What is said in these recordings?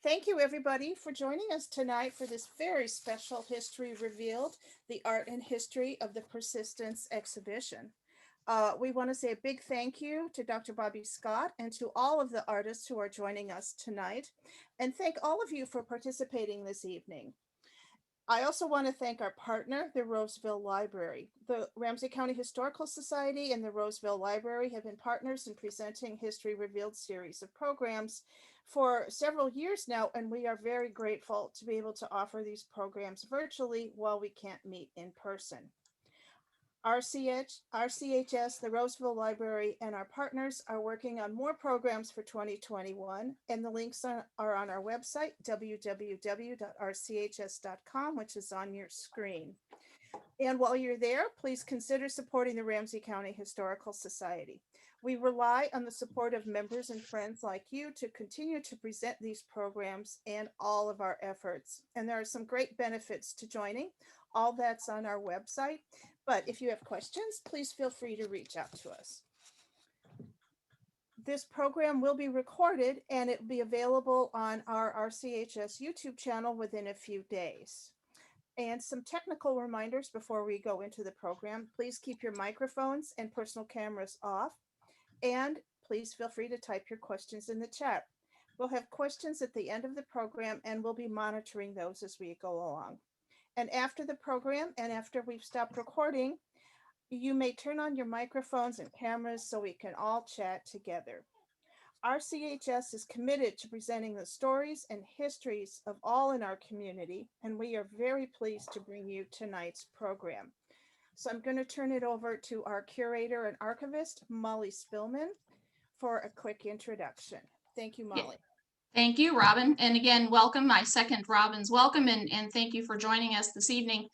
Thank you, everybody, for joining us tonight for this very special History Revealed, the Art and History of the Persistence exhibition. We want to say a big thank you to Dr. Bobbie Scott and to all of the artists who are joining us tonight, and thank all of you for participating this evening. I also want to thank our partner, the Roseville Library. The Ramsey County Historical Society and the Roseville Library have been partners in presenting History Revealed series of programs for several years now, and we are very grateful to be able to offer these programs virtually while we can't meet in person. RCHS, the Roseville Library, and our partners are working on more programs for 2021, and the links are on our website, www.rchs.com, which is on your screen. And while you're there, please consider supporting the Ramsey County Historical Society. We rely on the support of members and friends like you to continue to present these programs and all of our efforts. And there are some great benefits to joining. All that's on our website. But if you have questions, please feel free to reach out to us. This program will be recorded and it will be available on our RCHS YouTube channel within a few days. And some technical reminders before we go into the program. Please keep your microphones and personal cameras off. And please feel free to type your questions in the chat. We'll have questions at the end of the program and we'll be monitoring those as we go along. And after the program and after we've stopped recording, you may turn on your microphones and cameras so we can all chat together. RCHS is committed to presenting the stories and histories of all in our community, and we are very pleased to bring you tonight's program. So I'm going to turn it over to our curator and archivist, Mollie Spilman, for a quick introduction. Thank you, Mollie. Thank you, Robin. And again, welcome. I second Robin's welcome and thank you for joining us this evening.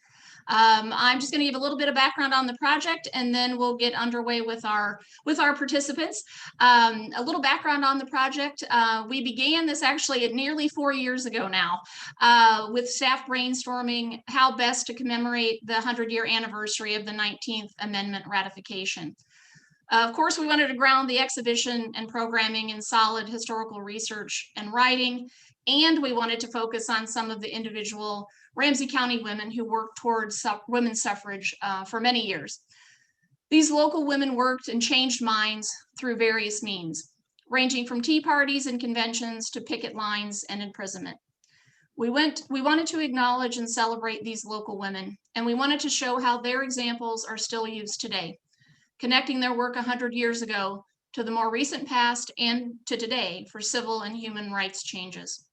I'm just going to give a little bit of background on the project and then we'll get underway with our participants. A little background on the project. We began this actually at nearly 4 years ago now with staff brainstorming how best to commemorate the 100-year anniversary of the 19th Amendment ratification. Of course, we wanted to ground the exhibition and programming in solid historical research and writing, and we wanted to focus on some of the individual Ramsey County women who worked towards women's suffrage for many years. These local women worked and changed minds through various means, ranging from tea parties and conventions to picket lines and imprisonment. We wanted to acknowledge and celebrate these local women, and we wanted to show how their examples are still used today, connecting their work 100 years ago to the more recent past and to today for civil and human rights changes.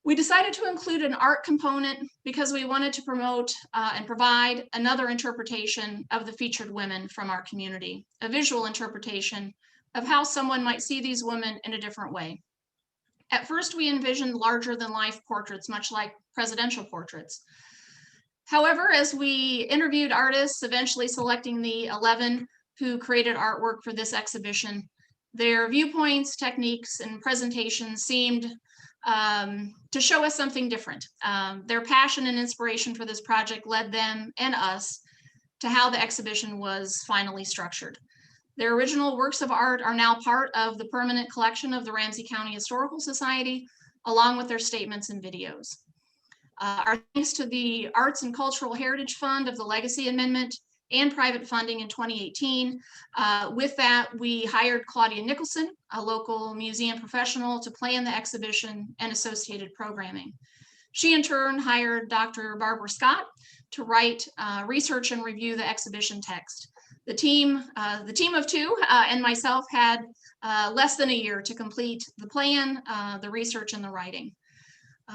We decided to include an art component because we wanted to promote and provide another interpretation of the featured women from our community, a visual interpretation of how someone might see these women in a different way. At first, we envisioned larger than life portraits, much like presidential portraits. However, as we interviewed artists, eventually selecting the 11 who created artwork for this exhibition, their viewpoints, techniques, and presentations seemed to show us something different. Their passion and inspiration for this project led them and us to how the exhibition was finally structured. Their original works of art are now part of the permanent collection of the Ramsey County Historical Society, along with their statements and videos. Our thanks to the Arts and Cultural Heritage Fund of the Legacy Amendment and private funding in 2018. With that, we hired Claudia Nicholson, a local museum professional, to plan the exhibition and associated programming. She in turn hired Dr. Bobbie Scott to write, research, and review the exhibition text. The team of two and myself had less than a year to complete the plan, the research, and the writing.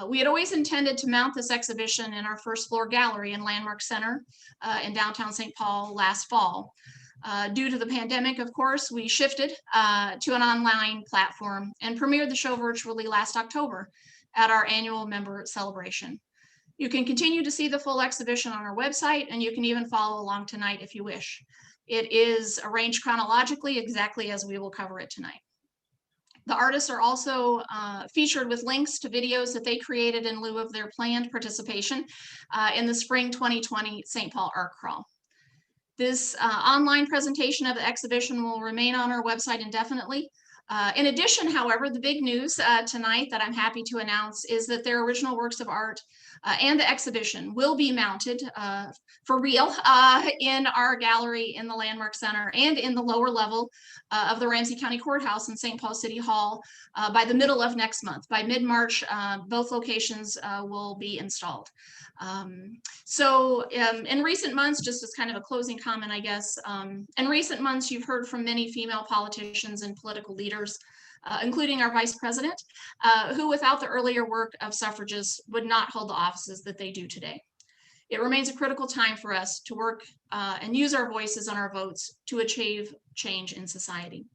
We had always intended to mount this exhibition in our first floor gallery in Landmark Center in downtown St. Paul last fall. Due to the pandemic, of course, we shifted to an online platform and premiered the show virtually last October at our annual member celebration. You can continue to see the full exhibition on our website, and you can even follow along tonight if you wish. It is arranged chronologically exactly as we will cover it tonight. The artists are also featured with links to videos that they created in lieu of their planned participation in the spring 2020 St. Paul Art Crawl. This online presentation of the exhibition will remain on our website indefinitely, In addition, however, the big news tonight that I'm happy to announce is that their original works of art and the exhibition will be mounted for real in our gallery in the Landmark Center and in the lower level of the Ramsey County Courthouse in St. Paul City Hall by the middle of next month. By mid-March, both locations will be installed. In recent months, just as kind of a closing comment, I guess, in recent months, you've heard from many female politicians and political leaders, including our vice president, who without the earlier work of suffragists would not hold the offices that they do today. It remains a critical time for us to work and use our voices and our votes to achieve change in society.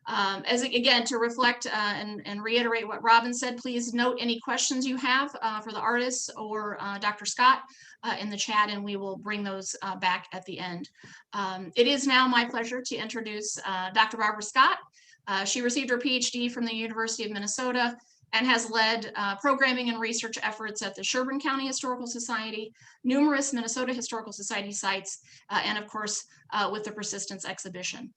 Again, to reflect and reiterate what Robin said, please note any questions you have for the artists or Dr. Scott in the chat, and we will bring those back at the end. It is now my pleasure to introduce Dr. Bobbie Scott. She received her PhD from the University of Minnesota and has led programming and research efforts at the Sherburne County Historical Society, numerous Minnesota Historical Society sites, and of course, with the Persistence exhibition.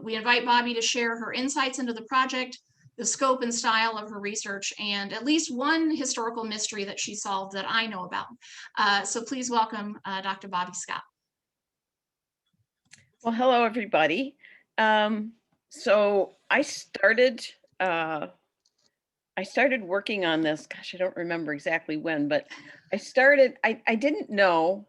We invite Bobbie to share her insights into the project, the scope and style of her research, and at least one historical mystery that she solved that I know about. So please welcome Dr. Bobbie Scott. Well, hello, everybody. So I started working on this, gosh, I don't remember exactly when, but I didn't know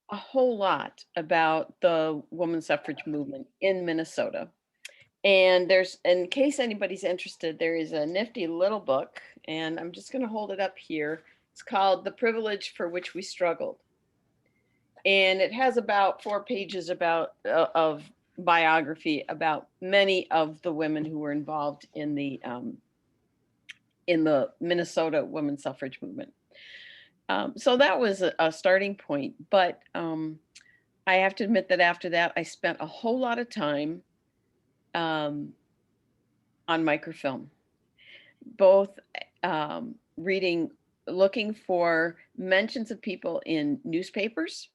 a whole lot about the women's suffrage movement in Minnesota. And in case anybody's interested, there is a nifty little book, and I'm just going to hold it up here. It's called The Privilege for Which We Struggled. And it has about 4 pages of biography about many of the women who were involved in the Minnesota women's suffrage movement. So that was a starting point, but I have to admit that after that, I spent a whole lot of time on microfilm, both looking for mentions of people in newspapers,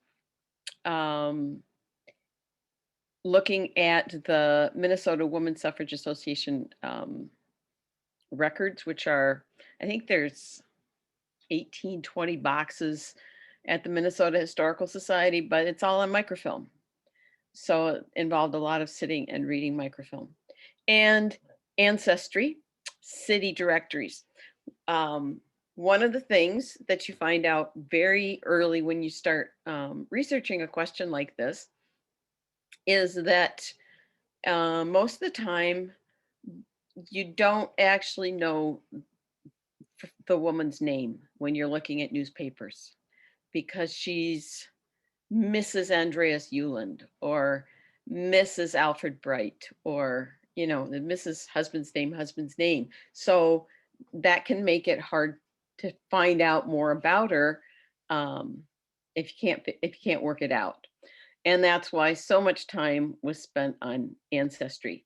looking at the Minnesota Women's Suffrage Association records, which are, I think there's 20 boxes at the Minnesota Historical Society, but it's all on microfilm. So it involved a lot of sitting and reading microfilm. And ancestry, city directories. One of the things that you find out very early when you start researching a question like this is that most of the time you don't actually know the woman's name when you're looking at newspapers, because she's Mrs. Andreas Euland or Mrs. Alfred Bright, or, you know, the Mrs. husband's name. So that can make it hard to find out more about her if you can't work it out. And that's why so much time was spent on ancestry.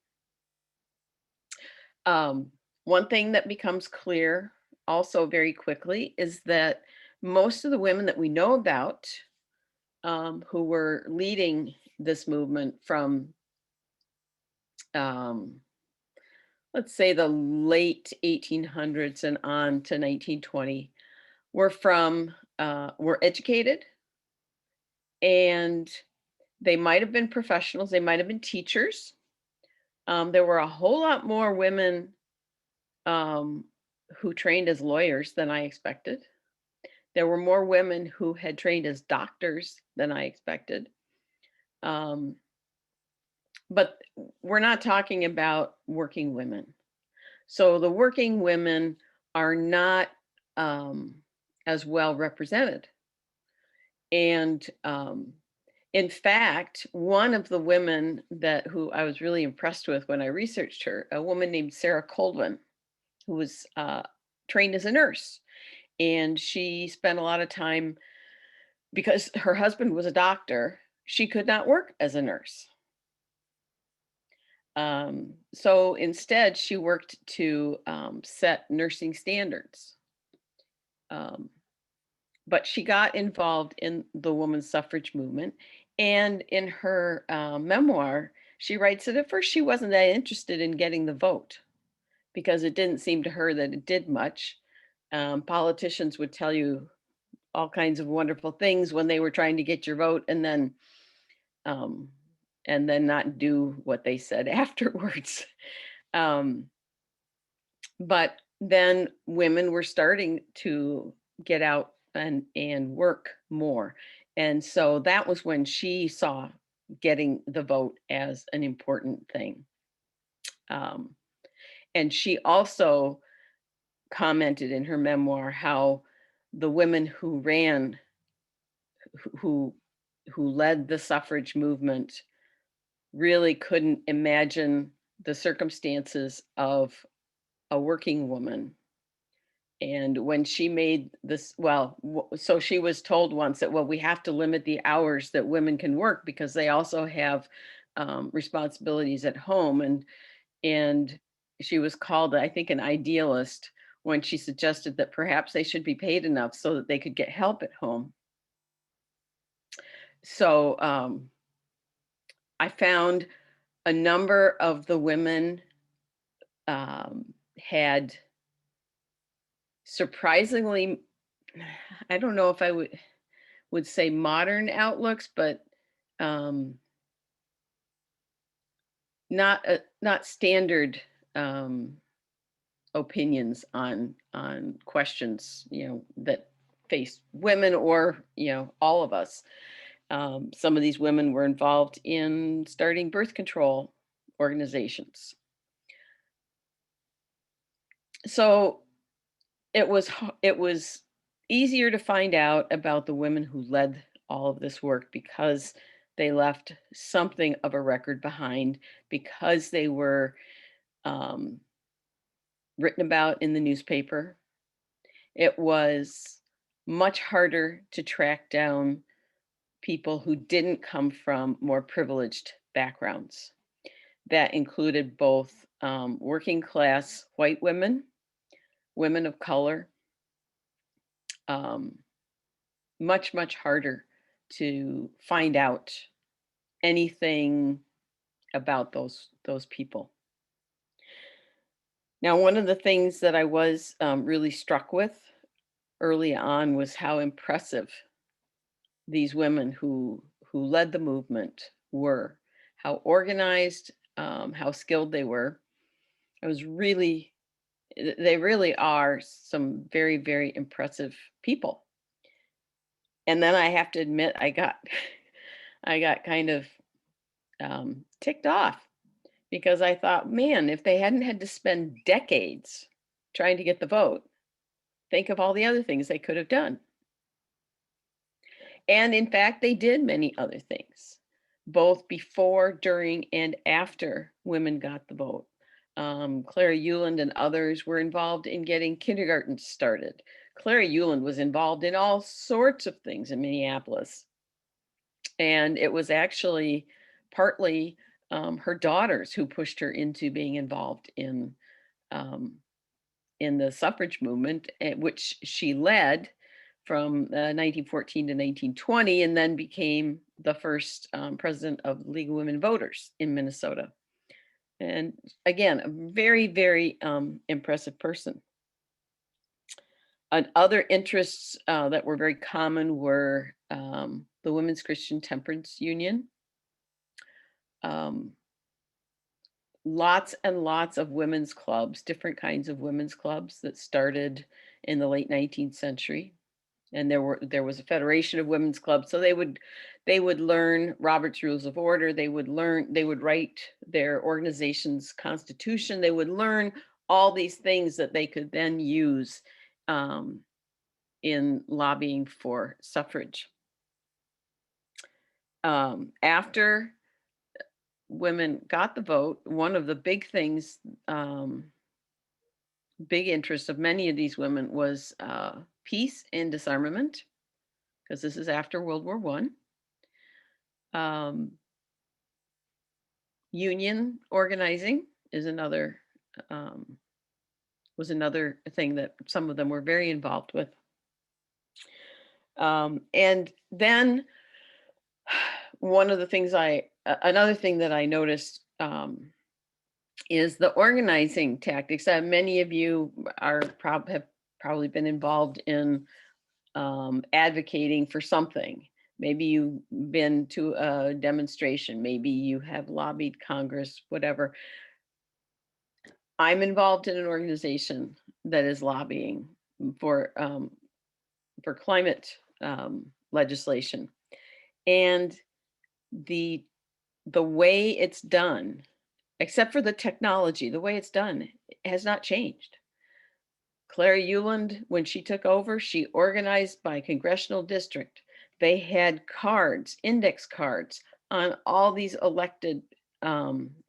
One thing that becomes clear also very quickly is that most of the women that we know about who were leading this movement from, let's say, the late 1800s and on to 1920, were educated, and they might have been professionals, they might have been teachers. There were a whole lot more women who trained as lawyers than I expected. There were more women who had trained as doctors than I expected. But we're not talking about working women. So the working women are not as well represented. And in fact, one of the women who I was really impressed with when I researched her, a woman named Sarah Colvin, who was trained as a nurse. And she spent a lot of time, because her husband was a doctor, she could not work as a nurse. So instead, she worked to set nursing standards. But she got involved in the women's suffrage movement. And in her memoir, she writes that at first she wasn't that interested in getting the vote because it didn't seem to her that it did much. Politicians would tell you all kinds of wonderful things when they were trying to get your vote, and then not do what they said afterwards. But then women were starting to get out and work more. And so that was when she saw getting the vote as an important thing. And she also commented in her memoir how the women who ran, who led the suffrage movement, really couldn't imagine the circumstances of a working woman. And when she made this, so she was told once that, well, we have to limit the hours that women can work because they also have responsibilities at home. And she was called, I think, an idealist when she suggested that perhaps they should be paid enough so that they could get help at home. So I found a number of the women had surprisingly, I don't know if I would say modern outlooks, but not standard opinions on questions, that face women or, all of us. Some of these women were involved in starting birth control organizations. So it was easier to find out about the women who led all of this work because they left something of a record behind, because they were written about in the newspaper. It was much harder to track down people who didn't come from more privileged backgrounds. That included both working class white women, women of color. Much, much harder to find out anything about those people. Now, one of the things that I was really struck with early on was how impressive these women who led the movement were, how organized, how skilled they were. They really are some very, very impressive people. And then I have to admit, I got kind of ticked off because I thought, man, if they hadn't had to spend decades trying to get the vote, think of all the other things they could have done. And in fact, they did many other things, both before, during, and after women got the vote. Klaire Lockheart and others were involved in getting kindergarten started. Klaire Lockheart was involved in all sorts of things in Minneapolis. And it was actually partly her daughters who pushed her into being involved in the suffrage movement, which she led from 1914 to 1920, and then became the first president of League of Women Voters in Minnesota. And again, a very, very impressive person. Other interests that were very common were the Women's Christian Temperance Union. Lots and lots of women's clubs, different kinds of women's clubs that started in the late 19th century. And there was a federation of women's clubs. So they would learn Robert's Rules of Order. They would write their organization's constitution. They would learn all these things that they could then use in lobbying for suffrage. After women got the vote, one of the big things, big interest of many of these women was peace and disarmament, because this is after World War I. Union organizing is another thing that some of them were very involved with. And then one of the things I another thing that I noticed is the organizing tactics that many of you have probably been involved in advocating for something. Maybe you've been to a demonstration, maybe you have lobbied Congress, whatever. I'm involved in an organization that is lobbying for climate legislation, and the way it's done, except for the technology, the way it's done has not changed. Klaire Lockheart, when she took over, she organized by congressional district. They had cards, index cards on all these elected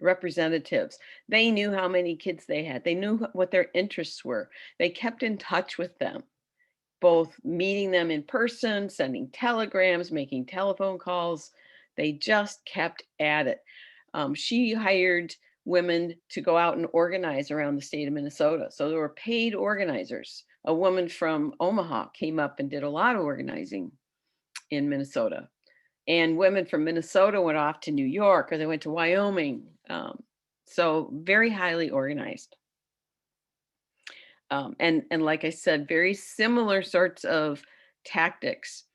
representatives. They knew how many kids they had. They knew what their interests were. They kept in touch with them, both meeting them in person, sending telegrams, making telephone calls. They just kept at it. She hired women to go out and organize around the state of Minnesota. So there were paid organizers. A woman from Omaha came up and did a lot of organizing in Minnesota. And women from Minnesota went off to New York, or they went to Wyoming. So very highly organized. And like I said, very similar sorts of tactics.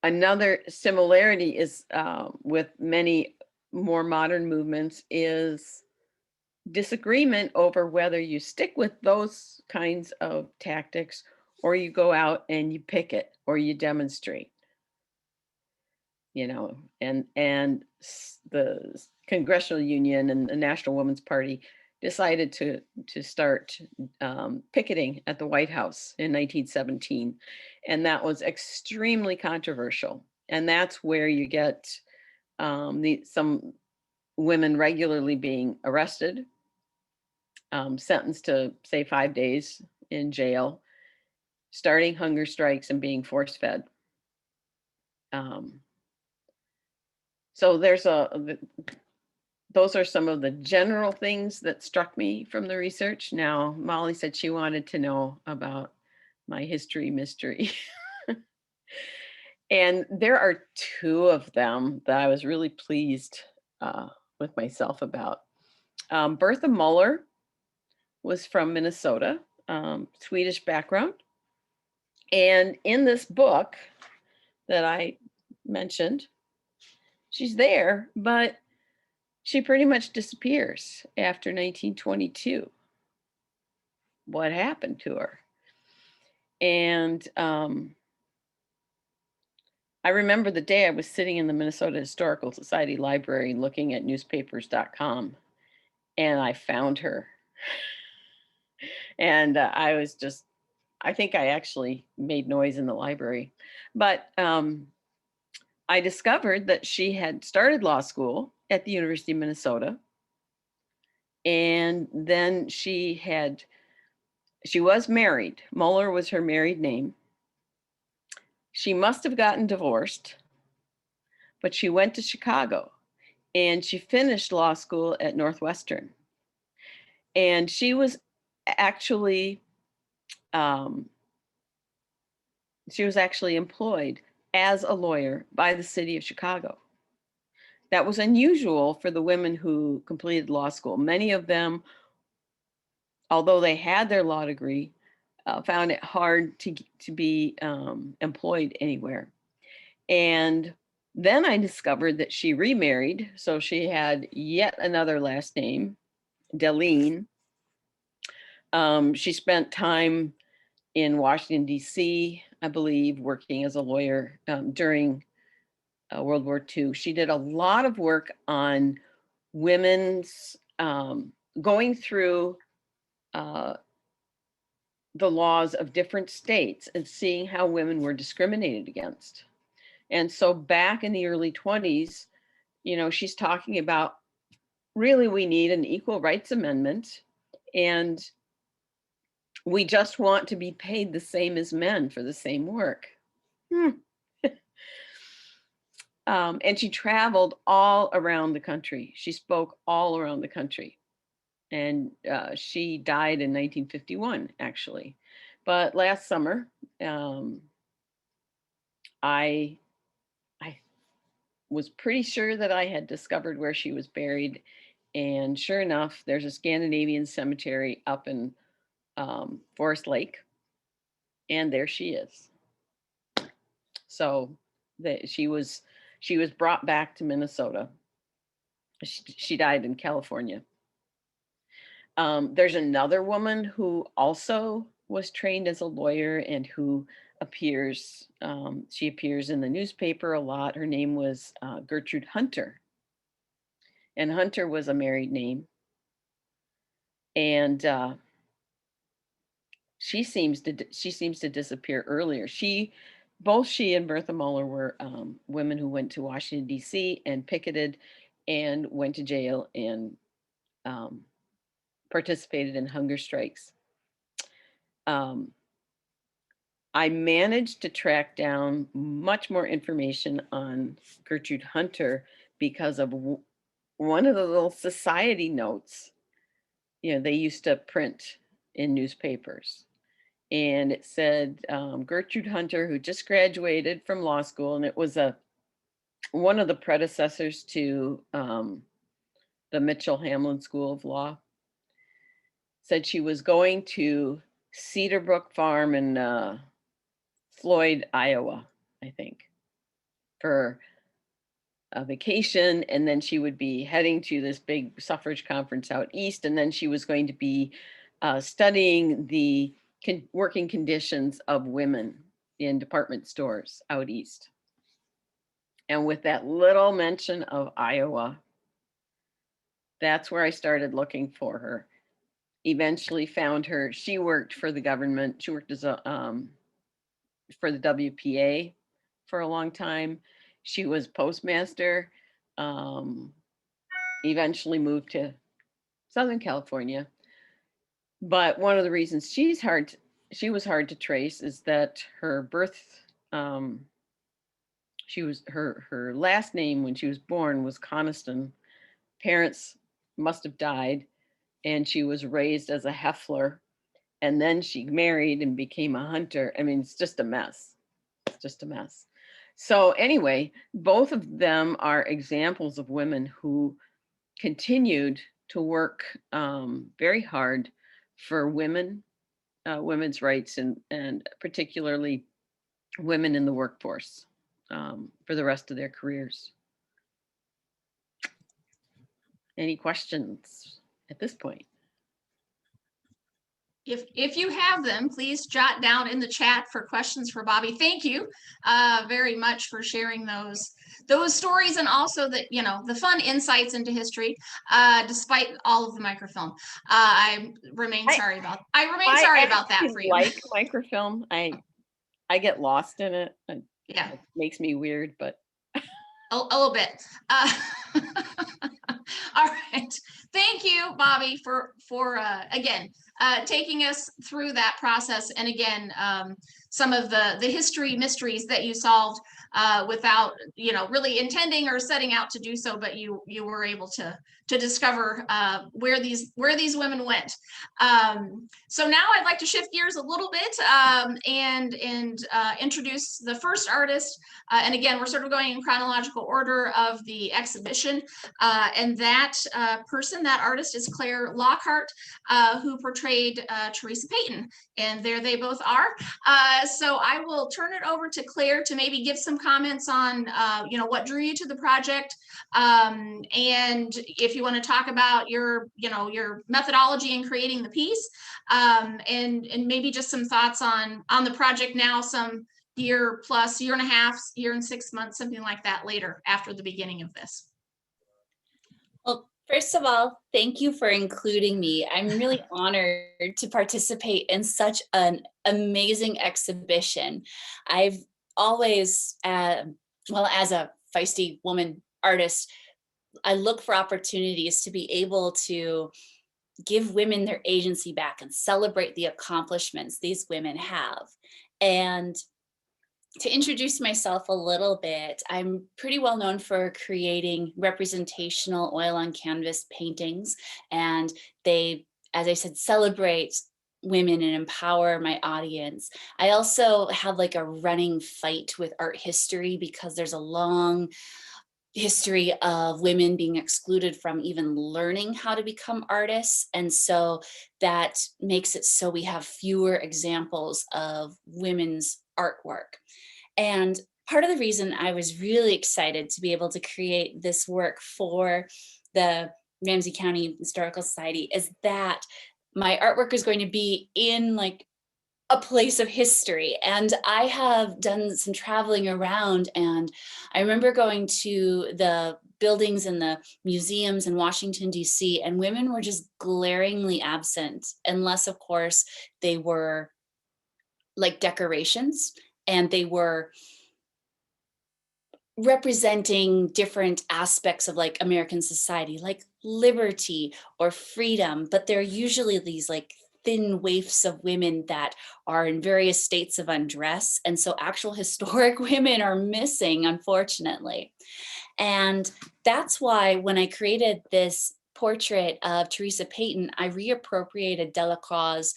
Another similarity is with many more modern movements is disagreement over whether you stick with those kinds of tactics or you go out and you picket or you demonstrate. You know, and the Congressional Union and the National Women's Party decided to start picketing at the White House in 1917. And that was extremely controversial. And that's where you get some women regularly being arrested, sentenced to, say, 5 days in jail, starting hunger strikes and being force fed. So those are some of the general things that struck me from the research. Now, Mollie said she wanted to know about my history mystery. And there are two of them that I was really pleased with myself about. Bertha Muller was from Minnesota, Swedish background. And in this book that I mentioned, she's there, but she pretty much disappears after 1922. What happened to her? And I remember the day I was sitting in the Minnesota Historical Society library looking at newspapers.com, and I found her. And I think I actually made noise in the library. But I discovered that she had started law school at the University of Minnesota. And then she was married. Muller was her married name. She must have gotten divorced, but she went to Chicago and she finished law school at Northwestern. And she was actually employed as a lawyer by the city of Chicago. That was unusual for the women who completed law school. Many of them, although they had their law degree, found it hard to be employed anywhere. And then I discovered that she remarried. So she had yet another last name, Deline. She spent time in Washington, D.C., I believe, working as a lawyer during World War II. She did a lot of work on women's going through the laws of different states and seeing how women were discriminated against. And so back in the early 20s, you know, she's talking about really we need an equal rights amendment, and we just want to be paid the same as men for the same work. And she traveled all around the country. She spoke all around the country. And she died in 1951, actually. But last summer, I was pretty sure that I had discovered where she was buried. And sure enough, there's a Scandinavian cemetery up in Forest Lake. And there she is. So that she was brought back to Minnesota. She died in California. There's another woman who also was trained as a lawyer and who appears, she appears in the newspaper a lot. Her name was Gertrude Hunter. And Hunter was a married name. And she seems to disappear earlier. Both she and Bertha Muller were women who went to Washington, D.C. and picketed and went to jail and participated in hunger strikes. I managed to track down much more information on Gertrude Hunter because of one of the little society notes, they used to print in newspapers. And it said Gertrude Hunter, who just graduated from law school, and it was one of the predecessors to the Mitchell Hamlin School of Law, said she was going to Cedar Brook Farm in Floyd, Iowa, I think, for a vacation. And then she would be heading to this big suffrage conference out east. And then she was going to be studying the working conditions of women in department stores out east. And with that little mention of Iowa, that's where I started looking for her. Eventually found her. She worked for the government. She worked as for the WPA for a long time. She was postmaster. Eventually moved to Southern California. But one of the reasons she was hard to trace is that her birth, her last name when she was born was Coniston. Parents must have died, and she was raised as a Heffler, and then she married and became a Hunter. I mean, it's just a mess. It's just a mess. So anyway, both of them are examples of women who continued to work very hard for women, women's rights, and particularly women in the workforce for the rest of their careers. Any questions at this point? If you have them, please jot down in the chat for questions for Bobbie. Thank you very much for sharing those stories, and also the fun insights into history, despite all of the microfilm. I remain sorry about that for you. Like microfilm, I get lost in it. Yeah, it makes me weird, but a little bit. All right, thank you, Bobbie, for again taking us through that process, and again some of the history mysteries that you solved without really intending or setting out to do so, but you were able to discover where these women went. So now I'd like to shift gears a little bit and introduce the first artist. And again, we're sort of going in chronological order of the exhibition. And that that artist is Klaire Lockheart, who portrayed Teresa Payton. And there they both are. So I will turn it over to Klaire to maybe give some comments on, what drew you to the project. And if you want to talk about your methodology in creating the piece, and maybe just some thoughts on the project now, some year and a half, year and 6 months, something like that later after the beginning of this. Well, first of all, thank you for including me. I'm really honored to participate in such an amazing exhibition. I've always, as a feisty woman artist, I look for opportunities to be able to give women their agency back and celebrate the accomplishments these women have. And to introduce myself a little bit, I'm pretty well known for creating representational oil on canvas paintings, and they, as I said, celebrate women and empower my audience. I also have like a running fight with art history because there's a long history of women being excluded from even learning how to become artists. And so that makes it so we have fewer examples of women's artwork. And part of the reason I was really excited to be able to create this work for the Ramsey County Historical Society is that my artwork is going to be in like a place of history. And I have done some traveling around, and I remember going to the buildings and the museums in Washington, D.C., and women were just glaringly absent, unless, of course, they were like decorations and they were representing different aspects of like American society, like liberty or freedom, but they're usually these like thin waifs of women that are in various states of undress. And so actual historic women are missing, unfortunately. And that's why when I created this portrait of Theresa Payton, I reappropriated Delacroix's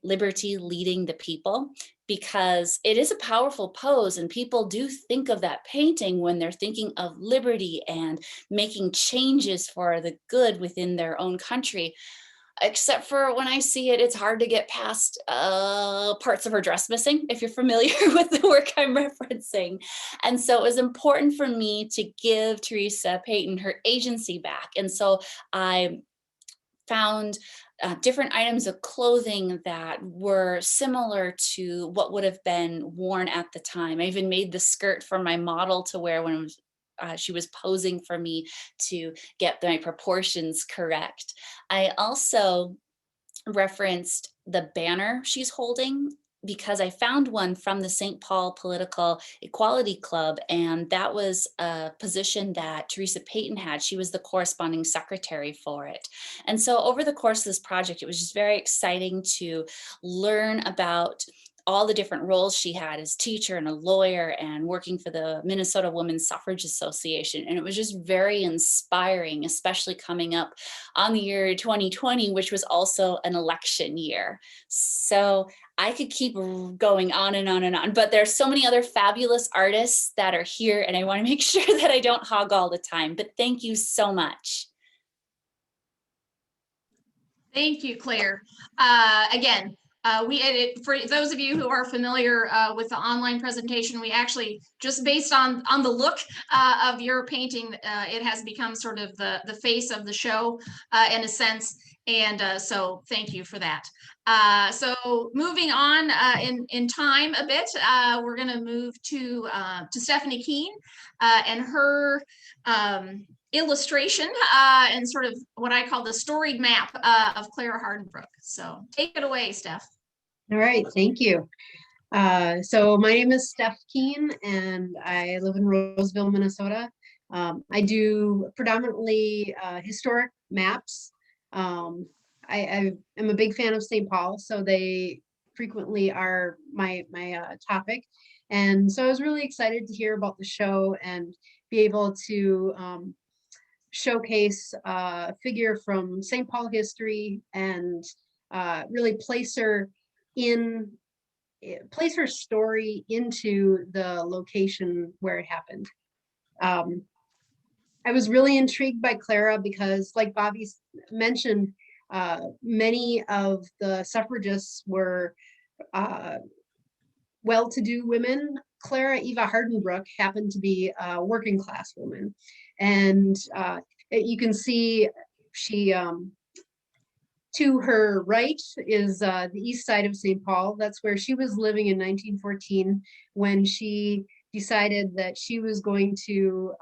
Liberty Leading the People, because it is a powerful pose, and people do think of that painting when they're thinking of liberty and making changes for the good within their own country. Except for when I see it, it's hard to get past parts of her dress missing, if you're familiar with the work I'm referencing. And so it was important for me to give Theresa Payton her agency back. And so I found different items of clothing that were similar to what would have been worn at the time. I even made the skirt for my model to wear when she was posing for me to get my proportions correct. I also referenced the banner she's holding because I found one from the St. Paul Political Equality Club, and that was a position that Theresa Payton had. She was the corresponding secretary for it. And so over the course of this project, it was just very exciting to learn about all the different roles she had as teacher and a lawyer and working for the Minnesota Women's Suffrage Association. And it was just very inspiring, especially coming up on the year 2020, which was also an election year. So I could keep going on and on and on, but there's so many other fabulous artists that are here, and I want to make sure that I don't hog all the time, but thank you so much. Thank you, Klaire. Again, we edit, for those of you who are familiar with the online presentation, we actually, just based on the look of your painting, it has become sort of the face of the show in a sense. And so thank you for that. So moving on in time a bit, we're going to move to Stefanie Kiihn and her illustration and sort of what I call the storied map of Klaire Hardenbrook. So take it away, Steph. All right, thank you. So my name is Steph Kiihn, and I live in Roseville, Minnesota. I do predominantly historic maps. I am a big fan of St. Paul, so they frequently are my topic. And so I was really excited to hear about the show and be able to showcase a figure from St. Paul history and really place her story into the location where it happened. I was really intrigued by Klaire because, like Bobbie mentioned, many of the suffragists were well-to-do women. Klaire Eva Hardenbrook happened to be a working class woman. And you can see she, to her right is the east side of St. Paul. That's where she was living in 1914 when she decided that she was going to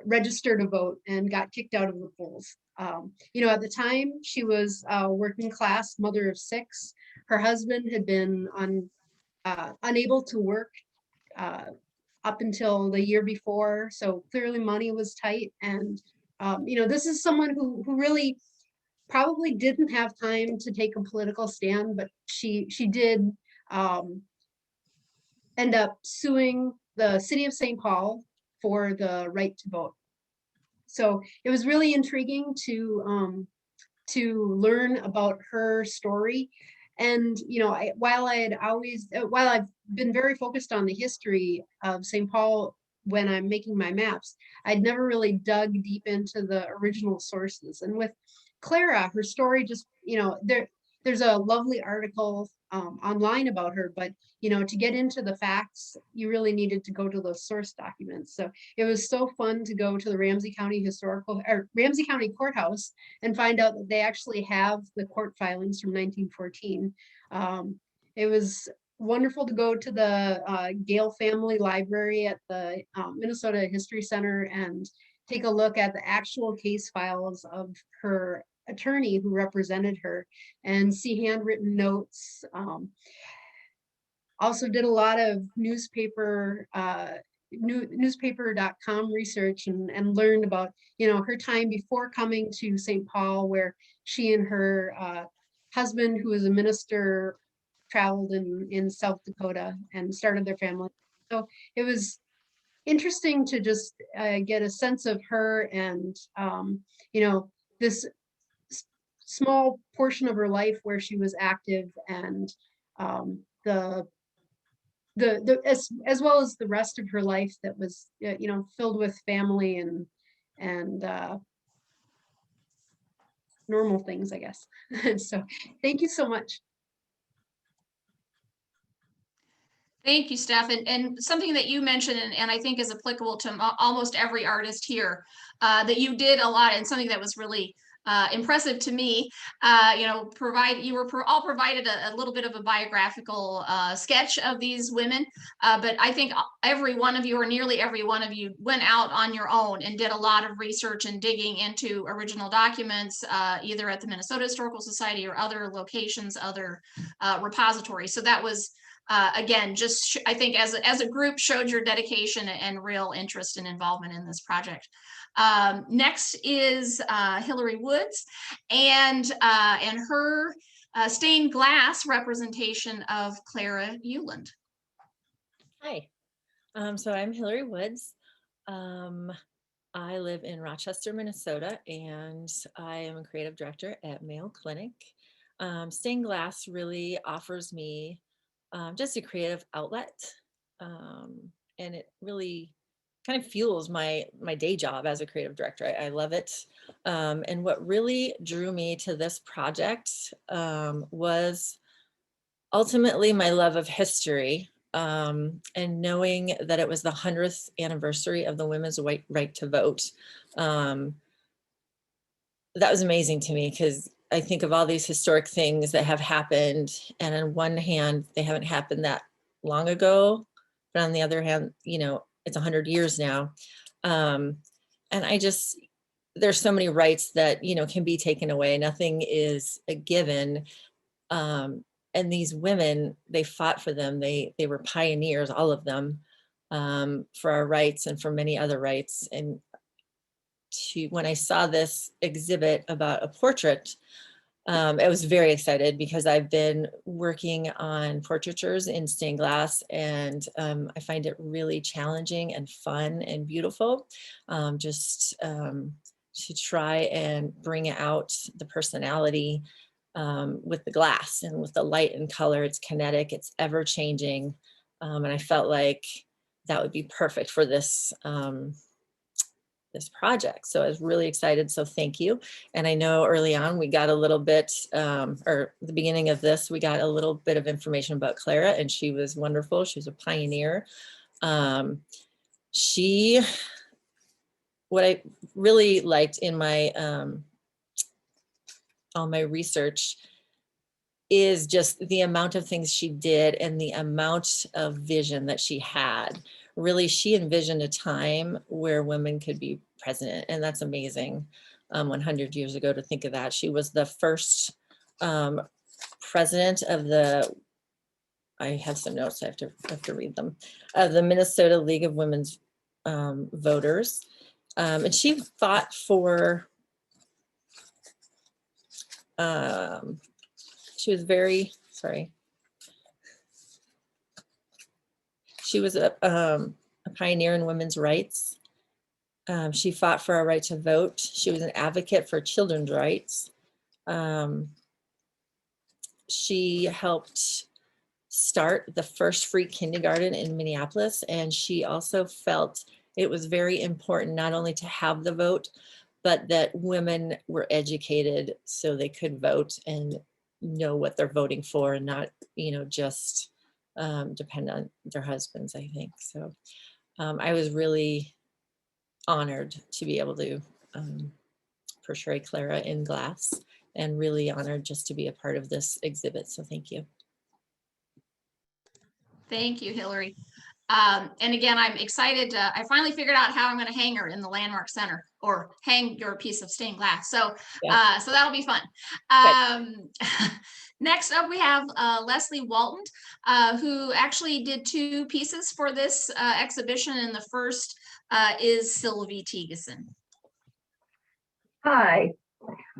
register to vote and got kicked out of the polls. You know, at the time, she was a working class mother of 6. Her husband had been unable to work up until the year before, so clearly money was tight. And you know, this is someone who really probably didn't have time to take a political stand, but she did end up suing the city of St. Paul for the right to vote. So it was really intriguing to learn about her story. And you know, while I've been very focused on the history of St. Paul when I'm making my maps, I'd never really dug deep into the original sources. And with Klaire, her story just, there's a lovely article online about her, but to get into the facts, you really needed to go to those source documents. So it was so fun to go to the Ramsey County Ramsey County Courthouse and find out that they actually have the court filings from 1914. It was wonderful to go to the Gale Family Library at the Minnesota History Center and take a look at the actual case files of her attorney who represented her and see handwritten notes. Also did a lot of newspaper.com research and learned about, her time before coming to St. Paul, where she and her husband, who was a minister, traveled in South Dakota and started their family. So it was interesting to just get a sense of her and, this small portion of her life where she was active, and as well as the rest of her life that was filled with family and normal things, I guess. So thank you so much. Thank you, Steph. And something that you mentioned, and I think is applicable to almost every artist here, that you did a lot, and something that was really impressive to me. You were all provided a little bit of a biographical sketch of these women, but I think every one of you, or nearly every one of you, went out on your own and did a lot of research and digging into original documents, either at the Minnesota Historical Society or other locations, other repositories. So that was again, just I think as a group showed your dedication and real interest and involvement in this project. Next is Hilary Woods and her stained glass representation of Klaire Euland. Hi, so I'm Hilary Woods. I live in Rochester, Minnesota, and I am a creative director at Mayo Clinic. Stained glass really offers me just a creative outlet, and it really kind of fuels my day job as a creative director. I love it. And what really drew me to this project was ultimately my love of history, and knowing that it was the 100th anniversary of the women's right to vote. That was amazing to me, because I think of all these historic things that have happened, and on one hand, they haven't happened that long ago, but on the other hand, it's 100 years now. And there's so many rights that, can be taken away. Nothing is a given. And these women, they fought for them. They were pioneers, all of them, for our rights and for many other rights. And when I saw this exhibit about a portrait, I was very excited, because I've been working on portraitures in stained glass, and I find it really challenging and fun and beautiful, just to try and bring out the personality with the glass and with the light and color. It's kinetic, it's ever changing, and I felt like that would be perfect for this this project. So I was really excited. So thank you. And I know early on we got a little bit, or the beginning of this, we got a little bit of information about Klaire, and she was wonderful. She was a pioneer. What I really liked in my all my research is just the amount of things she did and the amount of vision that she had. Really, she envisioned a time where women could be president, and that's amazing. 100 years ago, to think of that. She was the first president of I have some notes, I have to read them, of the Minnesota League of Women's Voters. And she fought for, she was a pioneer in women's rights. She fought for our right to vote. She was an advocate for children's rights. She helped start the first free kindergarten in Minneapolis. And she also felt it was very important not only to have the vote, but that women were educated so they could vote and know what they're voting for and not, just depend on their husbands, I think. So I was really honored to be able to portray Klaire in glass, and really honored just to be a part of this exhibit. So thank you. Thank you, Hilary. And again, I'm excited. I finally figured out how I'm going to hang her in the Landmark Center, or hang your piece of stained glass. So, Yeah. So that'll be fun. Next up, we have Lesley Walton, who actually did 2 pieces for this exhibition. And the first is Sylvie Teaguson. Hi,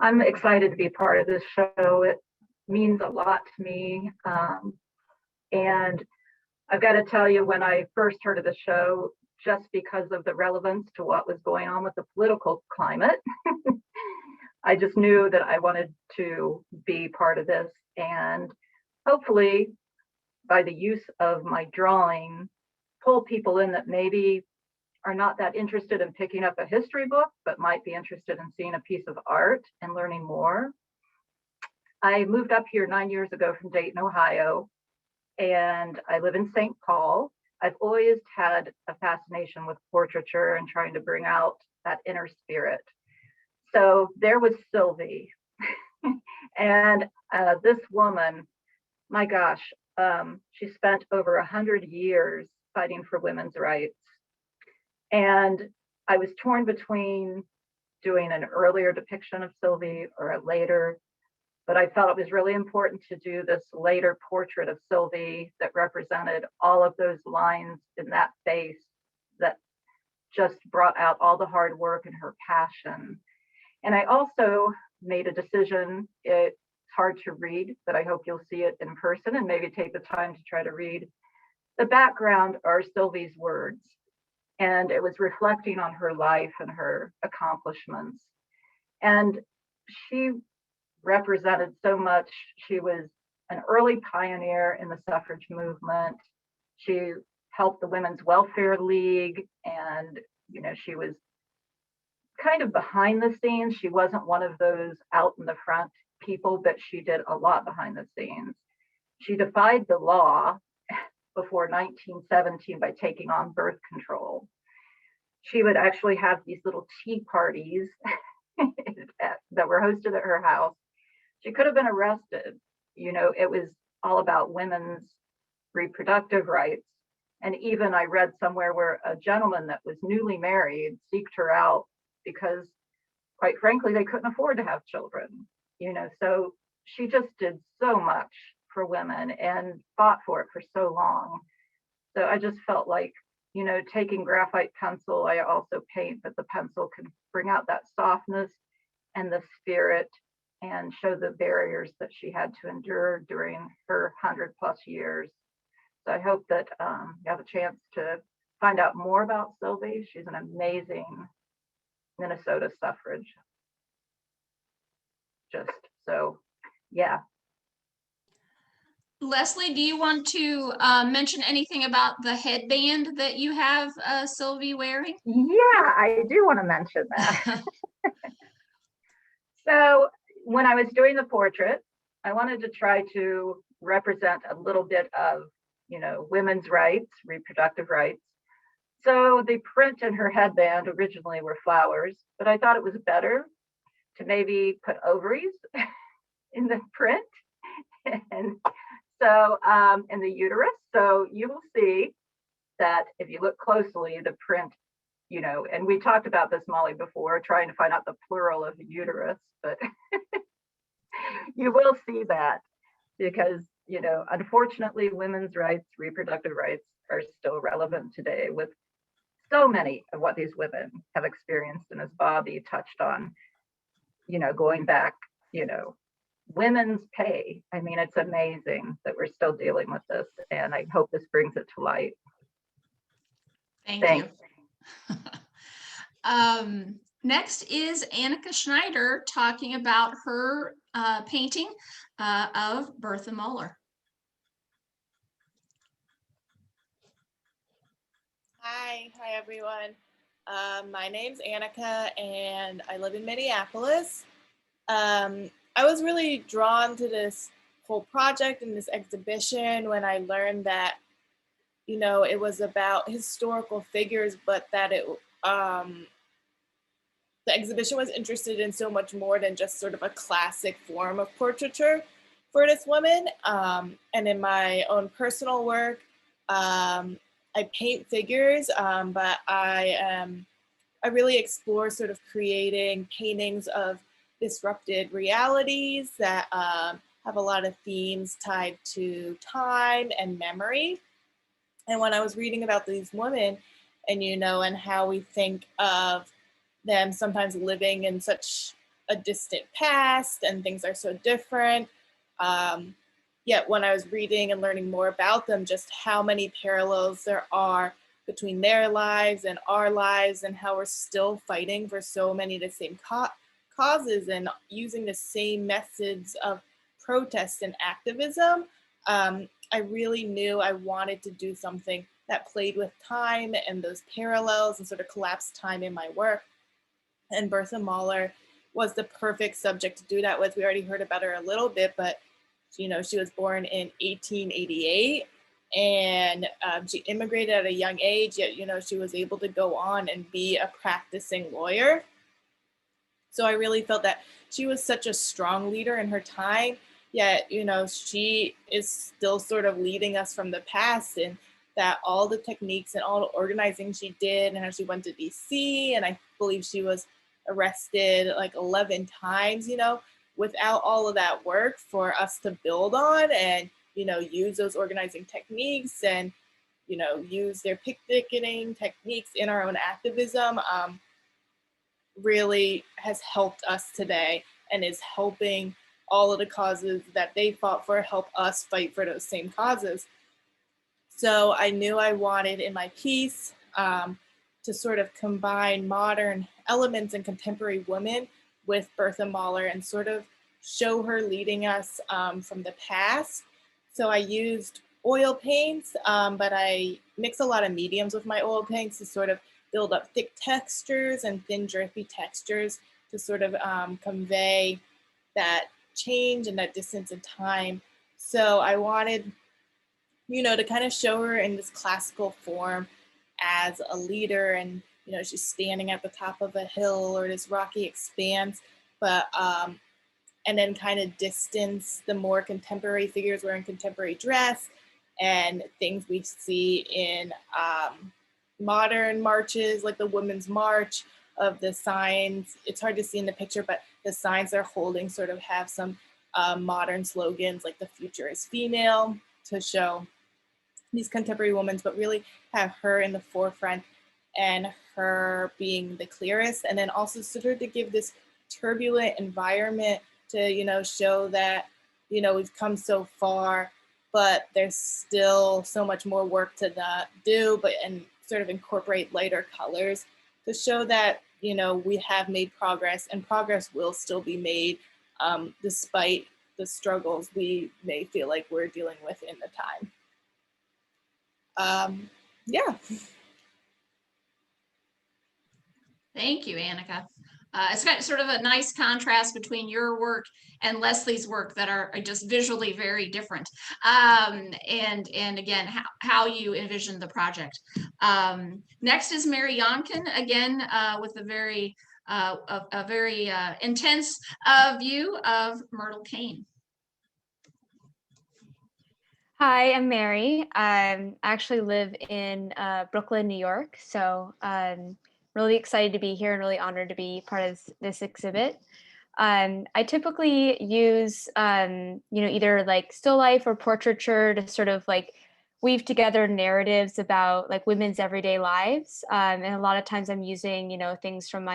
I'm excited to be part of this show. It means a lot to me. And I've got to tell you, when I first heard of the show, just because of the relevance to what was going on with the political climate, I just knew that I wanted to be part of this. And hopefully, by the use of my drawing, pull people in that maybe are not that interested in picking up a history book, but might be interested in seeing a piece of art and learning more. I moved up here 9 years ago from Dayton, Ohio, and I live in St. Paul. I've always had a fascination with portraiture and trying to bring out that inner spirit. So there was Sylvie. And this woman, my gosh, she spent over 100 years fighting for women's rights. And I was torn between doing an earlier depiction of Sylvie or a later, but I felt it was really important to do this later portrait of Sylvie that represented all of those lines in that face that just brought out all the hard work and her passion. And I also made a decision. It's hard to read, but I hope you'll see it in person and maybe take the time to try to read. The background are Sylvie's words, and it was reflecting on her life and her accomplishments. And she represented so much. She was an early pioneer in the suffrage movement. She helped the Women's Welfare League, and she was kind of behind the scenes. She wasn't one of those out in the front people, but she did a lot behind the scenes. She defied the law before 1917 by taking on birth control. She would actually have these little tea parties that were hosted at her house. She could have been arrested. It was all about women's reproductive rights. And even I read somewhere where a gentleman that was newly married seeked her out because, quite frankly, they couldn't afford to have children. So she just did so much for women and fought for it for so long. So I just felt like, taking graphite pencil, I also paint, but the pencil can bring out that softness and the spirit and show the barriers that she had to endure during her 100+ years. So I hope that you have a chance to find out more about Sylvie. She's an amazing Minnesota suffrage. Yeah. Lesley, do you want to mention anything about the headband that you have Sylvie wearing? Yeah, I do want to mention that. So when I was doing the portrait, I wanted to try to represent a little bit of, women's rights, reproductive rights. So the print in her headband originally were flowers, but I thought it was better to maybe put ovaries in the print. And so in the uterus. So you will see that if you look closely, the print, and we talked about this, Mollie, before, trying to find out the plural of the uterus, but you will see that because, unfortunately, women's rights, reproductive rights are still relevant today with so many of what these women have experienced. And as Bobbie touched on, going back, women's pay. I mean, it's amazing that we're still dealing with this, and I hope this brings it to light. Thanks. You. Next is Anika Schneider talking about her painting of Bertha Moeller. Hi everyone. My name's Anika and I live in Minneapolis. I was really drawn to this whole project and this exhibition when I learned that, it was about historical figures, but that the exhibition was interested in so much more than just sort of a classic form of portraiture for this woman. And in my own personal work, I paint figures, but I really explore sort of creating paintings of disrupted realities that have a lot of themes tied to time and memory. And when I was reading about these women and how we think of them sometimes living in such a distant past and things are so different. Yet when I was reading and learning more about them, just how many parallels there are between their lives and our lives and how we're still fighting for so many of the same causes and using the same methods of protest and activism, I really knew I wanted to do something that played with time and those parallels and sort of collapsed time in my work. And Bertha Mahler was the perfect subject to do that with. We already heard about her a little bit, but she was born in 1888 and she immigrated at a young age, yet, she was able to go on and be a practicing lawyer. So I really felt that she was such a strong leader in her time, yet, she is still sort of leading us from the past, and that all the techniques and all the organizing she did and how she went to DC, and I believe she was arrested like 11 times, without all of that work for us to build on and, use those organizing techniques and, use their picketing techniques in our own activism, really has helped us today and is helping all of the causes that they fought for help us fight for those same causes. So I knew I wanted in my piece to sort of combine modern elements and contemporary women with Bertha Mahler and sort of show her leading us from the past. So I used oil paints, but I mix a lot of mediums with my oil paints to sort of build up thick textures and thin drippy textures to sort of convey that change and that distance in time. So I wanted, to kind of show her in this classical form as a leader, and she's standing at the top of a hill or this rocky expanse, but and then kind of distance the more contemporary figures wearing contemporary dress and things we see in modern marches, like the Women's March, of the signs. It's hard to see in the picture, but the signs they're holding sort of have some modern slogans like "the future is female" to show these contemporary women, but really have her in the forefront and her being the clearest, and then also sort of to give this turbulent environment to show that we've come so far, but there's still so much more work to do, and sort of incorporate lighter colors to show that we have made progress, and progress will still be made despite the struggles we may feel like we're dealing with in the time. Yeah. Thank you, Anika. It's got sort of a nice contrast between your work and Lesley's work that are just visually very different. And again, how you envisioned the project. Next is Mary Younkin, again, with a very intense view of Myrtle Kane. Hi, I'm Mary. I actually live in Brooklyn, New York. So I'm really excited to be here and really honored to be part of this exhibit. I typically use, either like still life or portraiture to sort of like weave together narratives about like women's everyday lives. And a lot of times I'm using, things from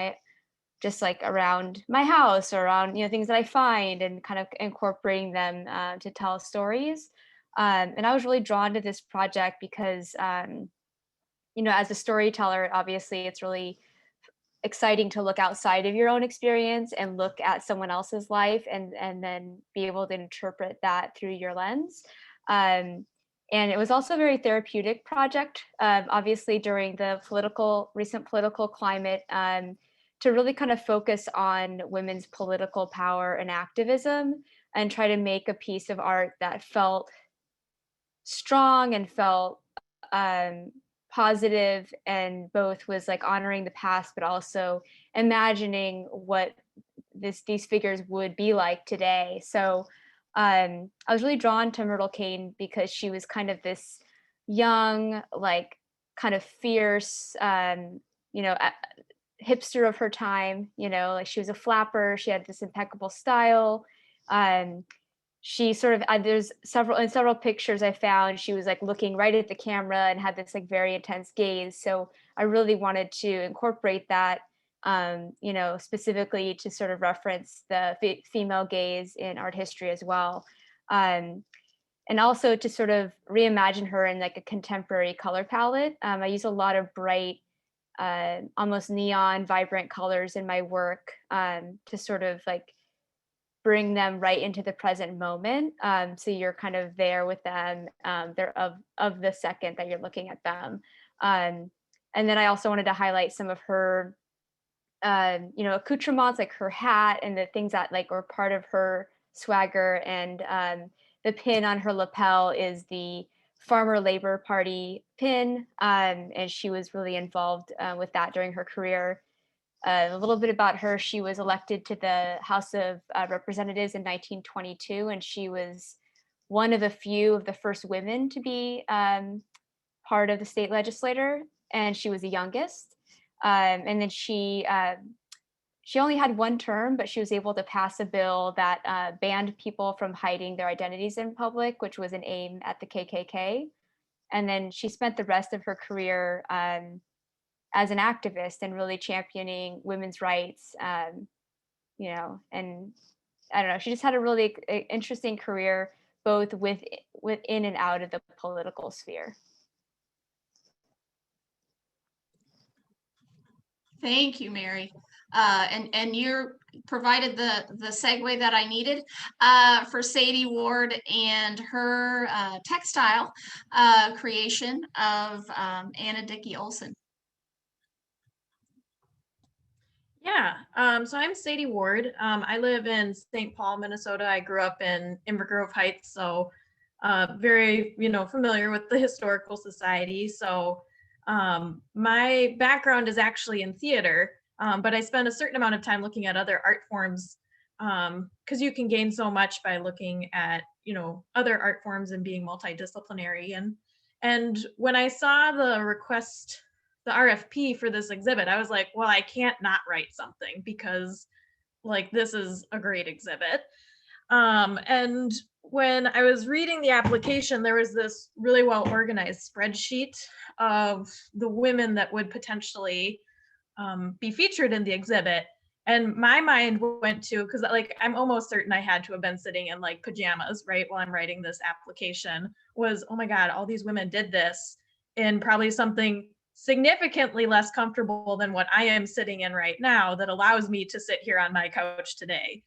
just like around my house or around, things that I find and kind of incorporating them to tell stories. And I was really drawn to this project because, as a storyteller, obviously it's really exciting to look outside of your own experience and look at someone else's life and then be able to interpret that through your lens. And it was also a very therapeutic project, obviously during the recent political climate, to really kind of focus on women's political power and activism, and try to make a piece of art that felt strong and felt positive, and both was like honoring the past, but also imagining what these figures would be like today. So I was really drawn to Myrtle Kane because she was kind of this young, like kind of fierce, hipster of her time, like she was a flapper. She had this impeccable style. She sort of, there's several pictures I found, she was like looking right at the camera and had this like very intense gaze. So I really wanted to incorporate that, specifically to sort of reference the female gaze in art history as well. And also to sort of reimagine her in like a contemporary color palette. I use a lot of bright, almost neon, vibrant colors in my work, to sort of like bring them right into the present moment. So you're kind of there with them. They're of the second that you're looking at them. And then I also wanted to highlight some of her, accoutrements, like her hat and the things that like were part of her swagger. And the pin on her lapel is the Farmer Labor Party pin. And she was really involved with that during her career. A little bit about her: she was elected to the House of Representatives in 1922, and she was one of a few of the first women to be part of the state legislature, and she was the youngest. And then she only had one term, but she was able to pass a bill that banned people from hiding their identities in public, which was an aim at the KKK. And then she spent the rest of her career as an activist and really championing women's rights, and I don't know, she just had a really interesting career, both within and out of the political sphere. Thank you, Mary. And you provided the segue that I needed for Sadie Ward and her textile creation of Anna Dickey Olson. Yeah, so I'm Sadie Ward. I live in St. Paul, Minnesota. I grew up in Inver Grove Heights, so very, familiar with the Historical Society. So my background is actually in theater, but I spend a certain amount of time looking at other art forms, because you can gain so much by looking at, other art forms and being multidisciplinary. And when I saw the request, the RFP for this exhibit, I was like, well, I can't not write something, because like, this is a great exhibit. And when I was reading the application, there was this really well organized spreadsheet of the women that would potentially be featured in the exhibit. And my mind went to, because like, I'm almost certain I had to have been sitting in like pajamas, right, while I'm writing this application, was, oh my God, all these women did this in probably something significantly less comfortable than what I am sitting in right now that allows me to sit here on my couch today.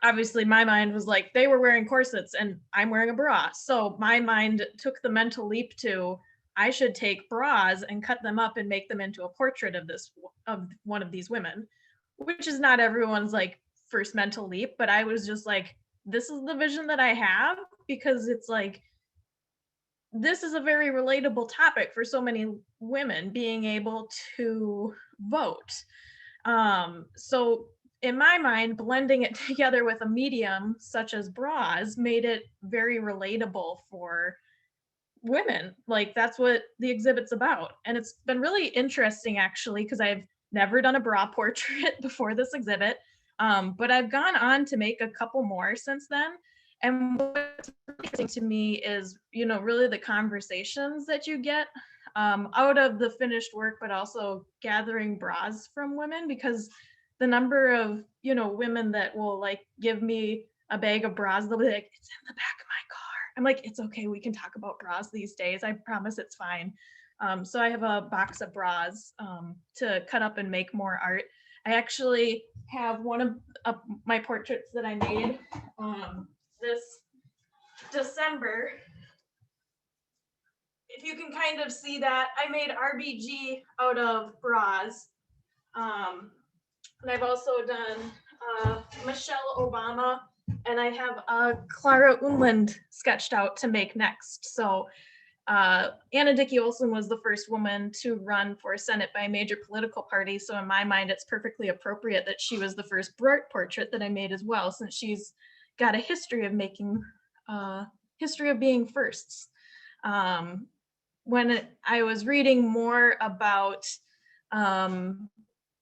Obviously my mind was like, they were wearing corsets and I'm wearing a bra. So my mind took the mental leap to, I should take bras and cut them up and make them into a portrait of one of these women, which is not everyone's like first mental leap, but I was just like, this is the vision that I have, because it's like, this is a very relatable topic for so many women, being able to vote. So in my mind, blending it together with a medium such as bras made it very relatable for women. Like, that's what the exhibit's about. And it's been really interesting, actually, because I've never done a bra portrait before this exhibit, but I've gone on to make a couple more since then. And what's really interesting to me is, really the conversations that you get out of the finished work, but also gathering bras from women, because the number of, women that will like give me a bag of bras, they'll be like, it's in the back of my car. I'm like, it's okay, we can talk about bras these days. I promise it's fine. So I have a box of bras to cut up and make more art. I actually have one of my portraits that I made. This December, if you can kind of see that, I made RBG out of bras. And I've also done Michelle Obama, and I have Clara Unland sketched out to make next. So Anna Dickey Olson was the first woman to run for Senate by a major political party. So in my mind, it's perfectly appropriate that she was the first portrait that I made as well, since she's got a history of making, history of being firsts. When I was reading more about,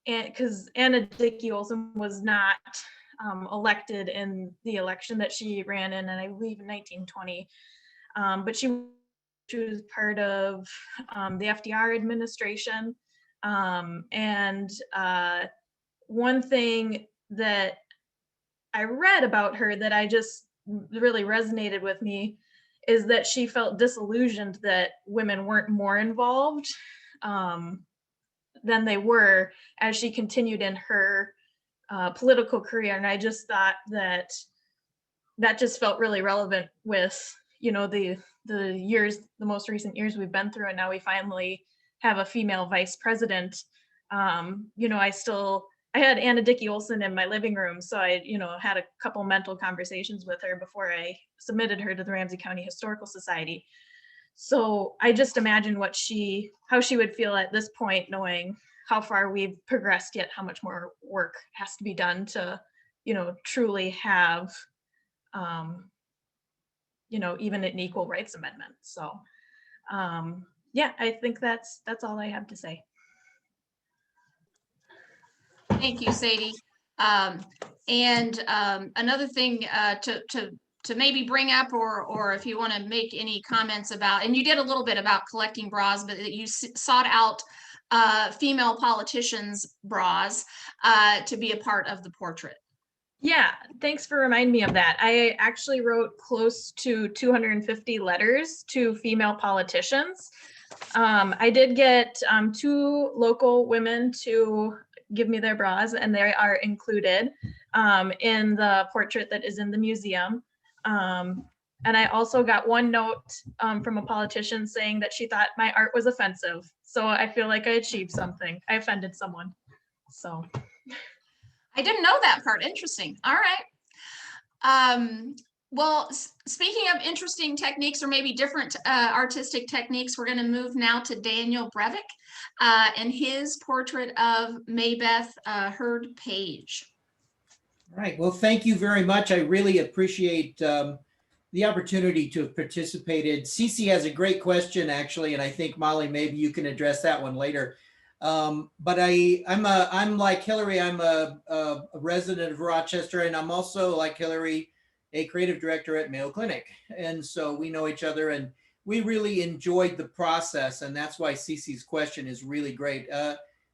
because Anna Dickey Olson was not elected in the election that she ran in, and I believe in 1920, but she was part of the FDR administration. And one thing that I read about her that I just really resonated with me is that she felt disillusioned that women weren't more involved than they were as she continued in her political career. And I just thought that that just felt really relevant with, you know, the years, the most recent years we've been through, and now we finally have a female vice president. You know, I had Anna Dickey Olson in my living room, so I, you know, had a couple mental conversations with her before I submitted her to the Ramsey County Historical Society. So I just imagine how she would feel at this point, knowing how far we've progressed, yet how much more work has to be done to, you know, truly have, you know, even an equal rights amendment. So yeah, I think that's all I have to say. Thank you, Sadie. And another thing to maybe bring up, or if you want to make any comments about, and you did a little bit about collecting bras, but you sought out female politicians' bras to be a part of the portrait. Yeah, thanks for reminding me of that. I actually wrote close to 250 letters to female politicians. I did get 2 local women to give me their bras, and they are included in the portrait that is in the museum. And I also got 1 note from a politician saying that she thought my art was offensive. So I feel like I achieved something. I offended someone. So I didn't know that part. Interesting. All right. Well, speaking of interesting techniques, or maybe different artistic techniques, we're going to move now to Daniel Brevick and his portrait of Maybeth Hurd Paige. All right. Well, thank you very much. I really appreciate the opportunity to have participated. Cece has a great question, actually, and I think, Mollie, maybe you can address that one later. But I'm like Hilary, I'm a resident of Rochester, and I'm also, like Hilary, a creative director at Mayo Clinic. And so we know each other, and we really enjoyed the process. And that's why Cece's question is really great.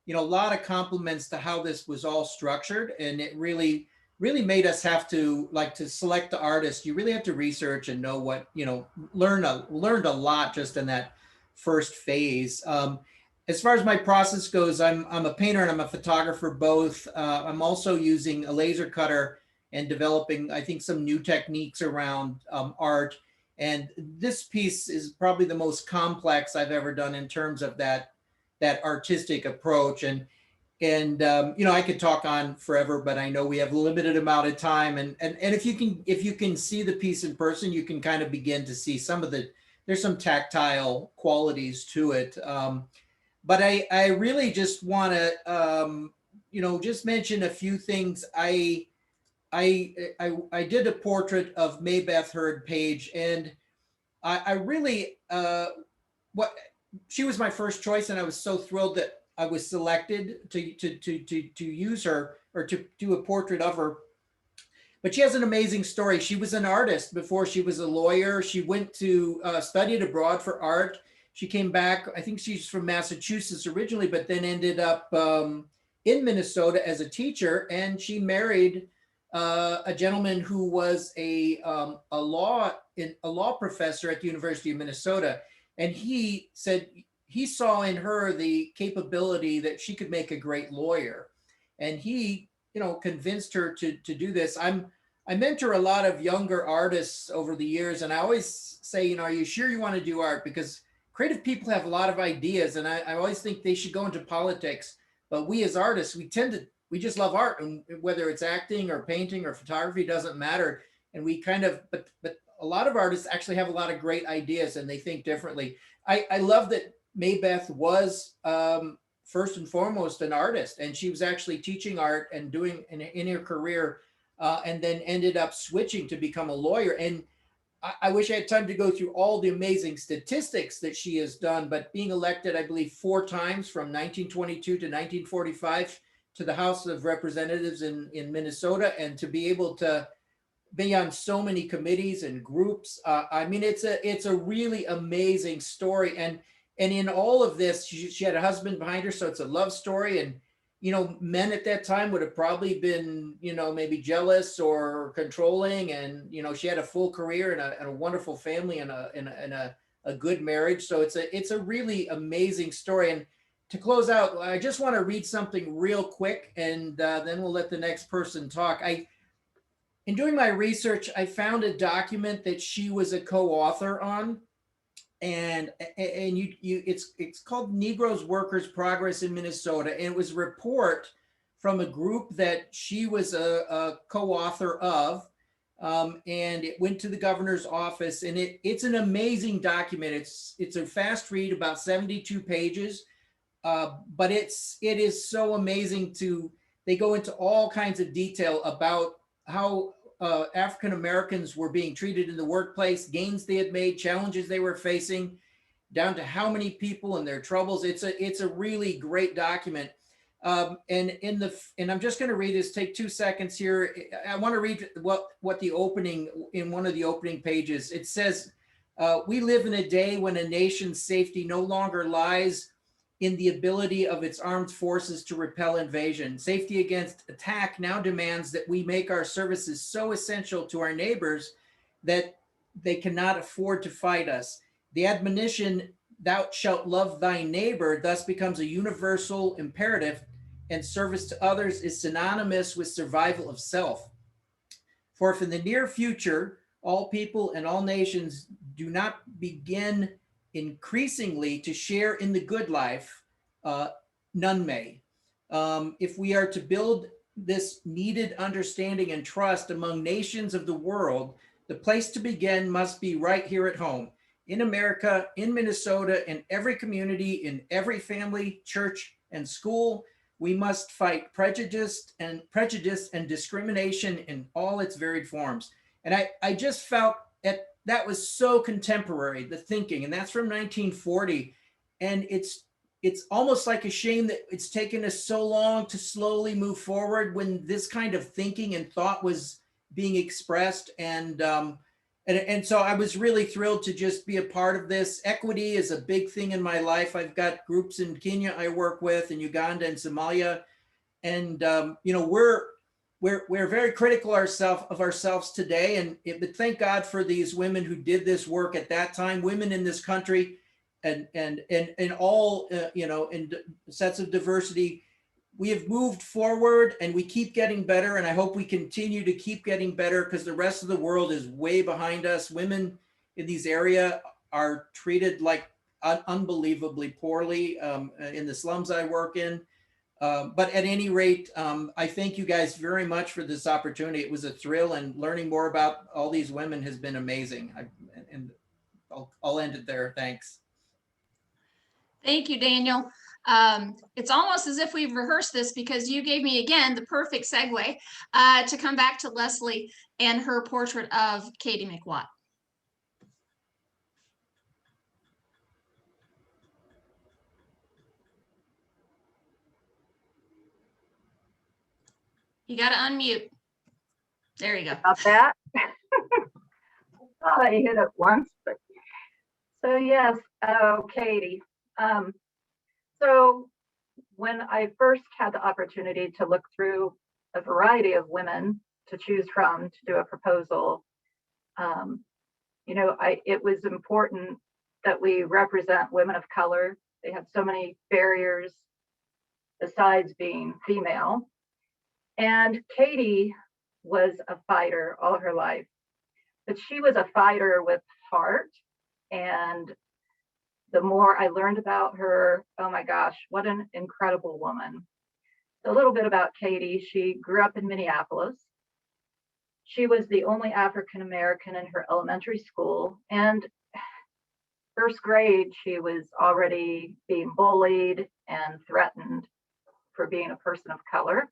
You know, a lot of compliments to how this was all structured, and it really made us have to, like, to select the artist. You really have to research and know what, you know, learned a lot just in that first phase. As far as my process goes, I'm a painter and I'm a photographer both. I'm also using a laser cutter and developing, I think, some new techniques around art. And this piece is probably the most complex I've ever done in terms of that artistic approach. And you know, I could talk on forever, but I know we have a limited amount of time. And if you can see the piece in person, you can kind of begin to see there's some tactile qualities to it. But I really just want to, you know, just mention a few things. I did a portrait of Maybeth Hurd Paige, and I really, she was my first choice, and I was so thrilled that I was selected to use her, or to do a portrait of her. But she has an amazing story. She was an artist before she was a lawyer. She went to studied abroad for art. She came back, I think she's from Massachusetts originally, but then ended up in Minnesota as a teacher. And she married a gentleman who was a law professor at the University of Minnesota. And he said he saw in her the capability that she could make a great lawyer. And he, you know, convinced her to do this. I mentor a lot of younger artists over the years, and I always say, you know, are you sure you want to do art? Because creative people have a lot of ideas, and I always think they should go into politics. But we as artists, we just love art, and whether it's acting or painting or photography, doesn't matter. And we kind of, but a lot of artists actually have a lot of great ideas, and they think differently. I love that Maybeth was first and foremost an artist, and she was actually teaching art and doing in her career. And then ended up switching to become a lawyer. And I wish I had time to go through all the amazing statistics that she has done, but being elected, I believe, 4 times from 1922 to 1945 to the House of Representatives in Minnesota, and to be able to be on so many committees and groups. I mean, it's a really amazing story. And in all of this, she had a husband behind her, so it's a love story. And you know, men at that time would have probably been, you know, maybe jealous or controlling. And, you know, she had a full career and a wonderful family and a good marriage. So it's a really amazing story. And to close out, I just want to read something real quick, and then we'll let the next person talk. In doing my research, I found a document that she was a co-author on. And it's called Negroes Workers Progress in Minnesota, and it was a report from a group that she was a co-author of, and it went to the governor's office. And it's an amazing document. It's a fast read, about 72 pages, but it is so amazing. They go into all kinds of detail about how African Americans were being treated in the workplace, gains they had made, challenges they were facing, down to how many people and their troubles. It's a really great document. And I'm just going to read this. Take 2 seconds here. I want to read what the opening, in one of the opening pages. It says, "We live in a day when a nation's safety no longer lies in the ability of its armed forces to repel invasion. Safety against attack now demands that we make our services so essential to our neighbors that they cannot afford to fight us. The admonition, 'Thou shalt love thy neighbor,' thus becomes a universal imperative, and service to others is synonymous with survival of self. For if in the near future all people and all nations do not begin increasingly to share in the good life, none may. If we are to build this needed understanding and trust among nations of the world, the place to begin must be right here at home, in America, in Minnesota, in every community, in every family, church, and school. We must fight prejudice and discrimination in all its varied forms." And I just felt that was so contemporary, the thinking, and that's from 1940. And it's almost like a shame that it's taken us so long to slowly move forward when this kind of thinking and thought was being expressed. And so I was really thrilled to just be a part of this. Equity is a big thing in my life. I've got groups in Kenya I work with, in Uganda and Somalia. And, you know, we're very critical of ourselves today. But thank God for these women who did this work at that time, women in this country, and all, you know, in sets of diversity. We have moved forward and we keep getting better. And I hope we continue to keep getting better, because the rest of the world is way behind us. Women in these areas are treated like unbelievably poorly in the slums I work in. But at any rate, I thank you guys very much for this opportunity. It was a thrill, and learning more about all these women has been amazing. I'll end it there. Thanks. Thank you, Daniel. It's almost as if we've rehearsed this, because you gave me, again, the perfect segue to come back to Lesley and her portrait of Katie McWatt. You got to unmute. There you go. About that. I hit it once, but so yes, Katie. So when I first had the opportunity to look through a variety of women to choose from to do a proposal, you know, it was important that we represent women of color. They have so many barriers besides being female. And Katie was a fighter all her life, but she was a fighter with heart. And the more I learned about her, oh my gosh, what an incredible woman. A little bit about Katie. She grew up in Minneapolis. She was the only African-American in her elementary school. And first grade, she was already being bullied and threatened for being a person of color.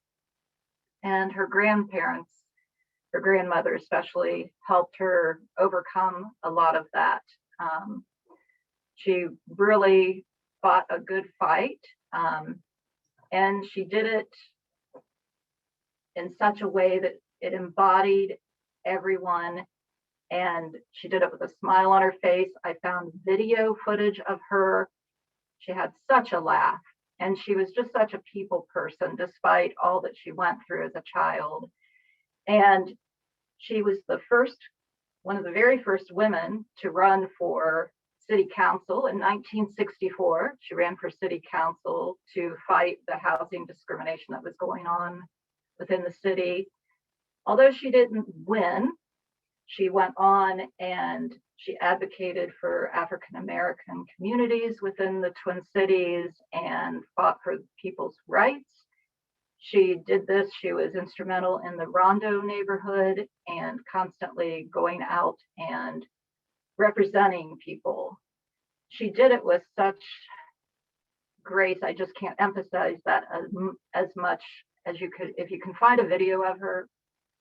And her grandparents, her grandmother especially, helped her overcome a lot of that. She really fought a good fight, and she did it in such a way that it embodied everyone, and she did it with a smile on her face. I found video footage of her. She had such a laugh, and she was just such a people person despite all that she went through as a child. And she was one of the very first women to run for city council in 1964. She ran for city council to fight the housing discrimination that was going on within the city. Although she didn't win, she went on and she advocated for African-American communities within the Twin Cities and fought for people's rights. She did this. She was instrumental in the Rondo neighborhood and constantly going out and representing people. She did it with such grace. I just can't emphasize that as much as you could. If you can find a video of her,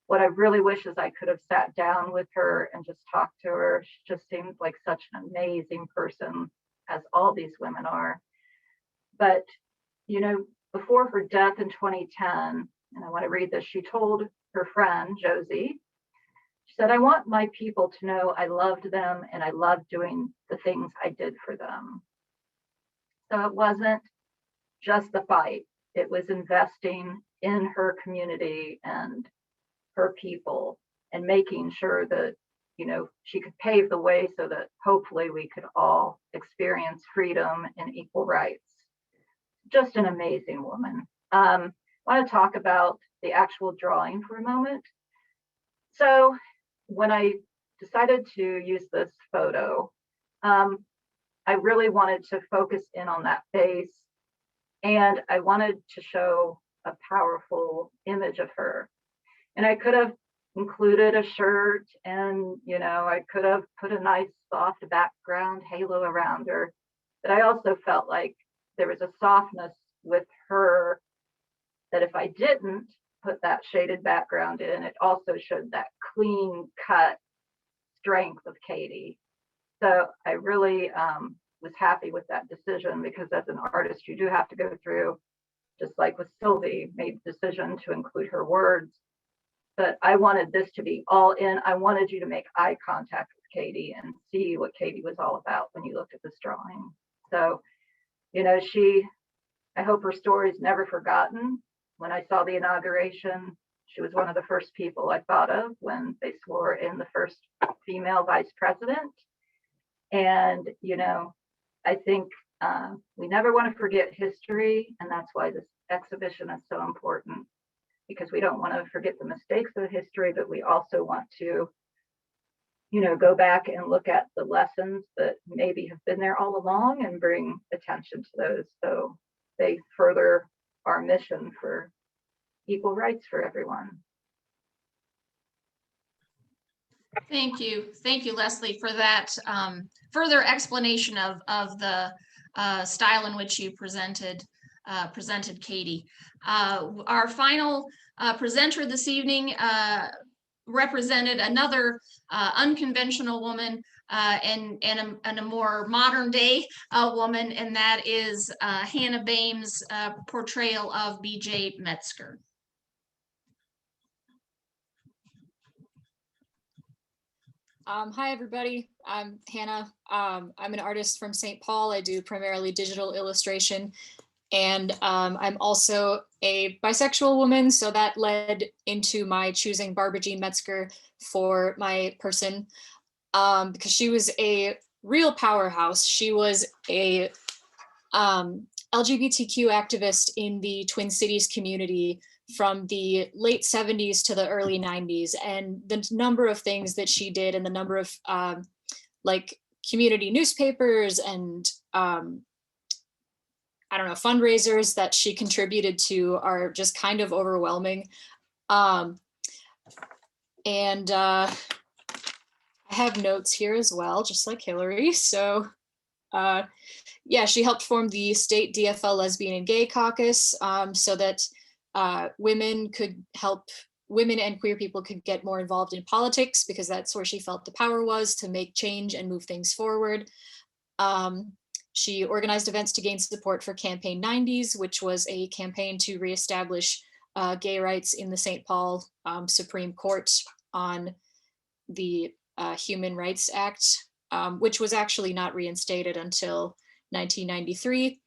what I really wish is I could have sat down with her and just talked to her. She just seemed like such an amazing person, as all these women are. But, you know, before her death in 2010, and I want to read this, she told her friend, Josie, she said, "I want my people to know I loved them and I loved doing the things I did for them." So it wasn't just the fight, it was investing in her community and her people and making sure that, you know, she could pave the way so that hopefully we could all experience freedom and equal rights. Just an amazing woman. I want to talk about the actual drawing for a moment. So when I decided to use this photo, I really wanted to focus in on that face, and I wanted to show a powerful image of her. And I could have included a shirt, and, you know, I could have put a nice soft background halo around her, but I also felt like there was a softness with her that if I didn't put that shaded background in, it also showed that clean cut strength of Katie. So I really was happy with that decision, because as an artist, you do have to go through, just like with Sylvie, made the decision to include her words. But I wanted this to be all in. I wanted you to make eye contact with Katie and see what Katie was all about when you looked at this drawing. So, you know, I hope her story is never forgotten. When I saw the inauguration, she was one of the first people I thought of when they swore in the first female vice president. And, you know, I think we never want to forget history, and that's why this exhibition is so important, because we don't want to forget the mistakes of history, but we also want to, you know, go back and look at the lessons that maybe have been there all along and bring attention to those, so they further our mission for equal rights for everyone. Thank you, Lesley, for that further explanation of the style in which you presented Katie. Our final presenter this evening represented another unconventional woman and a more modern day woman, and that is Hannah Boehme's portrayal of B.J. Metzger. Hi, everybody. I'm Hannah. I'm an artist from St. Paul. I do primarily digital illustration. And I'm also a bisexual woman, so that led into my choosing Barbara Jean Metzger for my person, because she was a real powerhouse. She was a LGBTQ activist in the Twin Cities community from the late 70s to the early 90s, and the number of things that she did and the number of like community newspapers and I don't know, fundraisers that she contributed to are just kind of overwhelming. And I have notes here as well, just like Hilary. So yeah, she helped form the state DFL Lesbian and Gay Caucus so that women and queer people could get more involved in politics, because that's where she felt the power was to make change and move things forward. She organized events to gain support for Campaign 90s, which was a campaign to reestablish gay rights in the St. Paul Supreme Court on the Human Rights Act, which was actually not reinstated until 1993.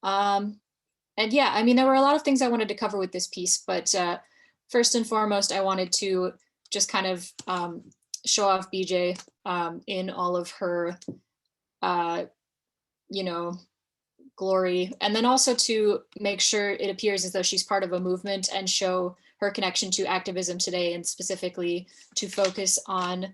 And yeah, I mean, there were a lot of things I wanted to cover with this piece, but first and foremost, I wanted to just kind of show off BJ in all of her, you know, glory, and then also to make sure it appears as though she's part of a movement and show her connection to activism today, and specifically to focus on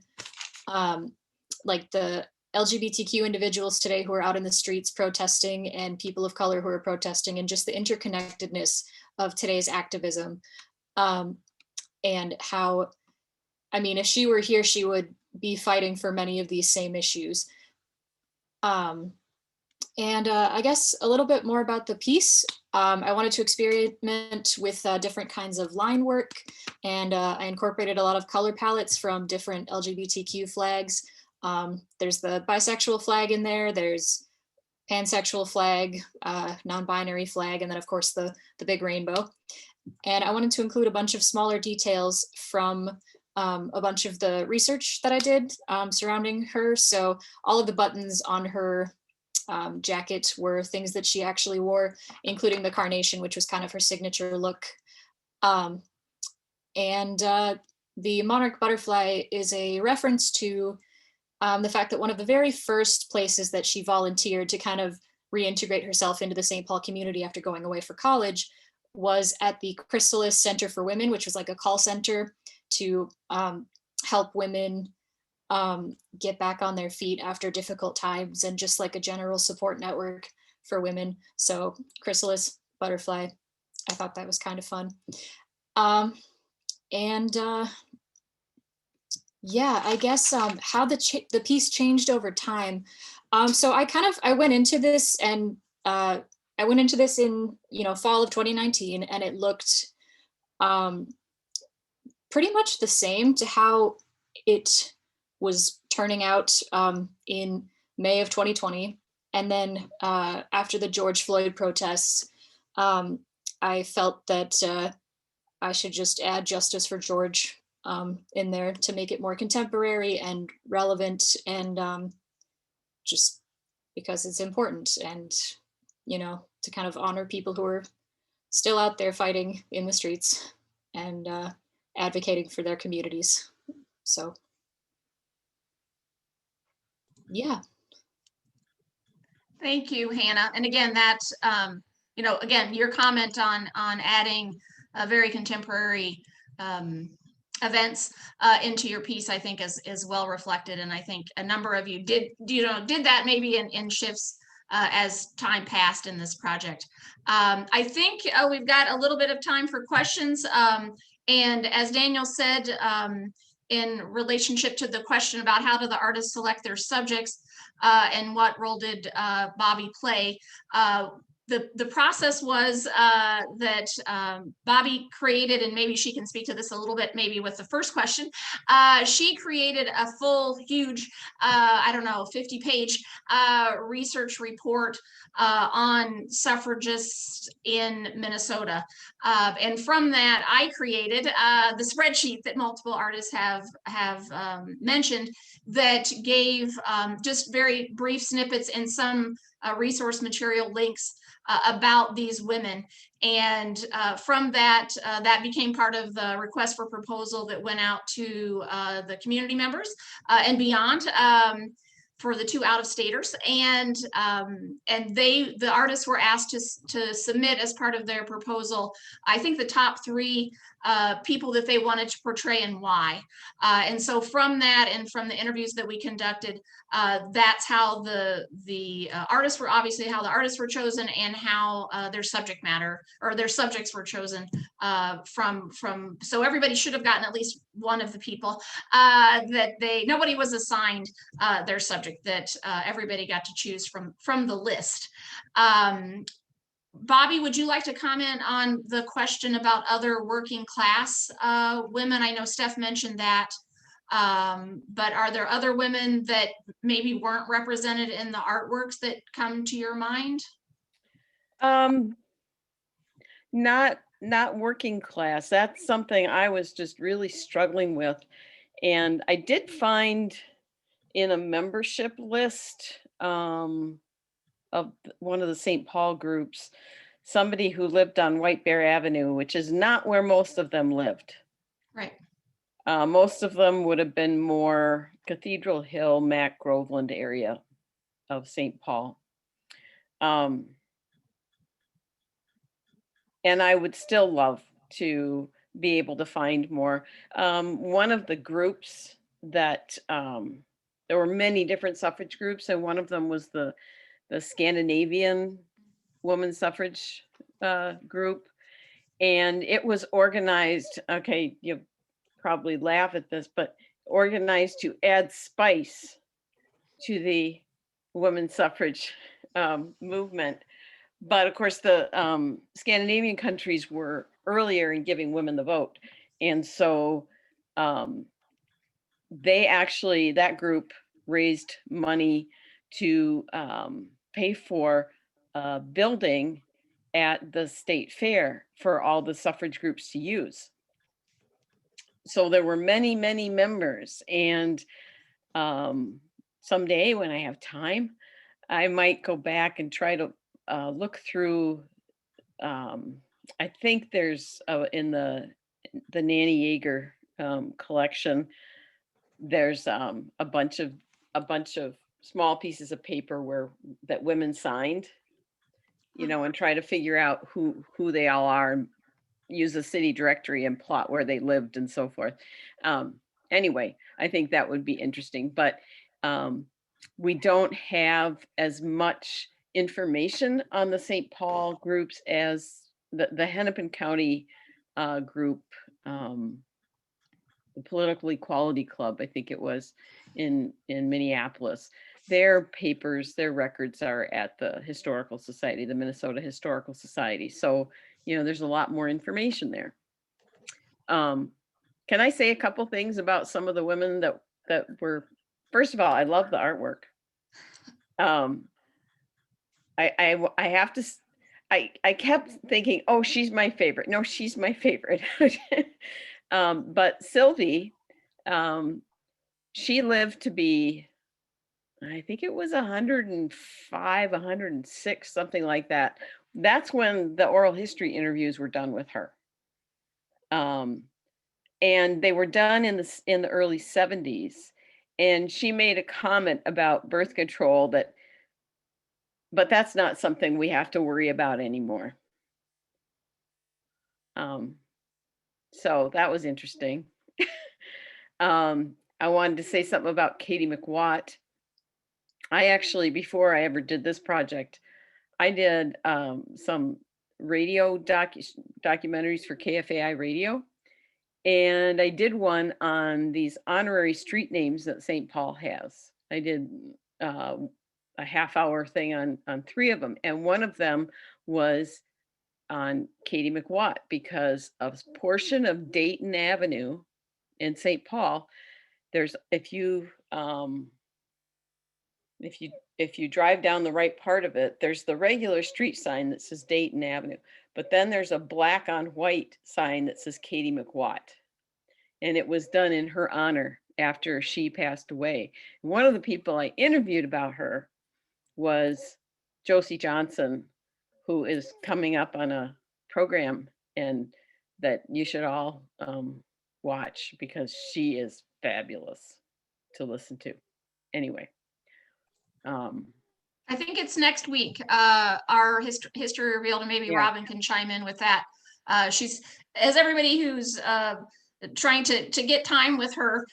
like the LGBTQ individuals today who are out in the streets protesting, and people of color who are protesting, and just the interconnectedness of today's activism. And how, I mean, if she were here, she would be fighting for many of these same issues. And I guess a little bit more about the piece. I wanted to experiment with different kinds of line work, and I incorporated a lot of color palettes from different LGBTQ flags. There's the bisexual flag in there, there's pansexual flag, non-binary flag, and then of course the big rainbow. And I wanted to include a bunch of smaller details from a bunch of the research that I did surrounding her. So all of the buttons on her jacket were things that she actually wore, including the carnation, which was kind of her signature look. And the monarch butterfly is a reference to the fact that one of the very first places that she volunteered to kind of reintegrate herself into the St. Paul community after going away for college was at the Chrysalis Center for Women, which was like a call center to help women get back on their feet after difficult times, and just like a general support network for women. So Chrysalis butterfly, I thought that was kind of fun. Yeah, I guess how the piece changed over time. So I went into this, and I went into this in, you know, fall of 2019, and it looked pretty much the same to how it was turning out in May of 2020. And then after the George Floyd protests, I felt that I should just add Justice for George in there to make it more contemporary and relevant, and just because it's important, and, you know, to kind of honor people who are still out there fighting in the streets and advocating for their communities. So yeah. Thank you, Hannah. And again, that's, you know, again, your comment on adding very contemporary events into your piece, I think is well reflected. And I think a number of you did that maybe in shifts as time passed in this project. I think we've got a little bit of time for questions. And as Daniel said, in relationship to the question about how do the artists select their subjects and what role did Bobbie play, the process was that Bobbie created, and maybe she can speak to this a little bit, maybe with the first question, she created a full, huge, I don't know, 50-page research report on suffragists in Minnesota. And from that, I created the spreadsheet that multiple artists have mentioned that gave just very brief snippets and some resource material links about these women. And from that, that became part of the request for proposal that went out to the community members and beyond. for the two out-of-staters, and the artists were asked to submit as part of their proposal, I think, the top 3 people that they wanted to portray and why. And so from that and from the interviews that we conducted, that's how the artists were, obviously how the artists were chosen, and how their subject matter or their subjects were chosen from. So everybody should have gotten at least one of the people nobody was assigned their subject, that everybody got to choose from the list. Bobbie, would you like to comment on the question about other working class women? I know Steph mentioned that, but are there other women that maybe weren't represented in the artworks that come to your mind? Not working class. That's something I was just really struggling with. And I did find in a membership list of one of the St. Paul groups, somebody who lived on White Bear Avenue, which is not where most of them lived. Right. Most of them would have been more Cathedral Hill, Mac Groveland area of St. Paul. And I would still love to be able to find more. One of the groups that, there were many different suffrage groups, and one of them was the Scandinavian women's suffrage group. And it was organized, okay, you probably laugh at this, but organized to add spice to the women's suffrage movement. But of course, the Scandinavian countries were earlier in giving women the vote. And so that group raised money to pay for a building at the state fair for all the suffrage groups to use. So there were many, many members. And someday when I have time, I might go back and try to look through. I think there's in the Nanny Yeager collection, there's a bunch of small pieces of paper that women signed, and try to figure out who they all are, and use a city directory and plot where they lived and so forth. Anyway, I think that would be interesting, but we don't have as much information on the St. Paul groups as the Hennepin County group, the Political Equality Club, I think it was in Minneapolis. Their papers, their records are at the Historical Society, the Minnesota Historical Society. So, there's a lot more information there. Can I say a couple things about some of the women that were, first of all, I love the artwork. I have to, I kept thinking, oh, she's my favorite. No, she's my favorite. But Sylvie, she lived to be, I think it was 105, 106, something like that. That's when the oral history interviews were done with her. And they were done in the early 70s. And she made a comment about birth control but that's not something we have to worry about anymore. So that was interesting. I wanted to say something about Katie McWatt. I actually, before I ever did this project, I did some radio documentaries for KFAI radio. And I did one on these honorary street names that St. Paul has. I did a half-hour thing on 3 of them. And one of them was on Katie McWatt, because a portion of Dayton Avenue in St. Paul, there's, if you drive down the right part of it, there's the regular street sign that says Dayton Avenue, but then there's a black on white sign that says Katie McWatt. And it was done in her honor after she passed away. One of the people I interviewed about her was Josie Johnson, who is coming up on a program and that you should all watch, because she is fabulous to listen to. Anyway, I think it's next week, our history revealed, and maybe Yeah. Robin can chime in with that. She's, as everybody who's trying to get time with her,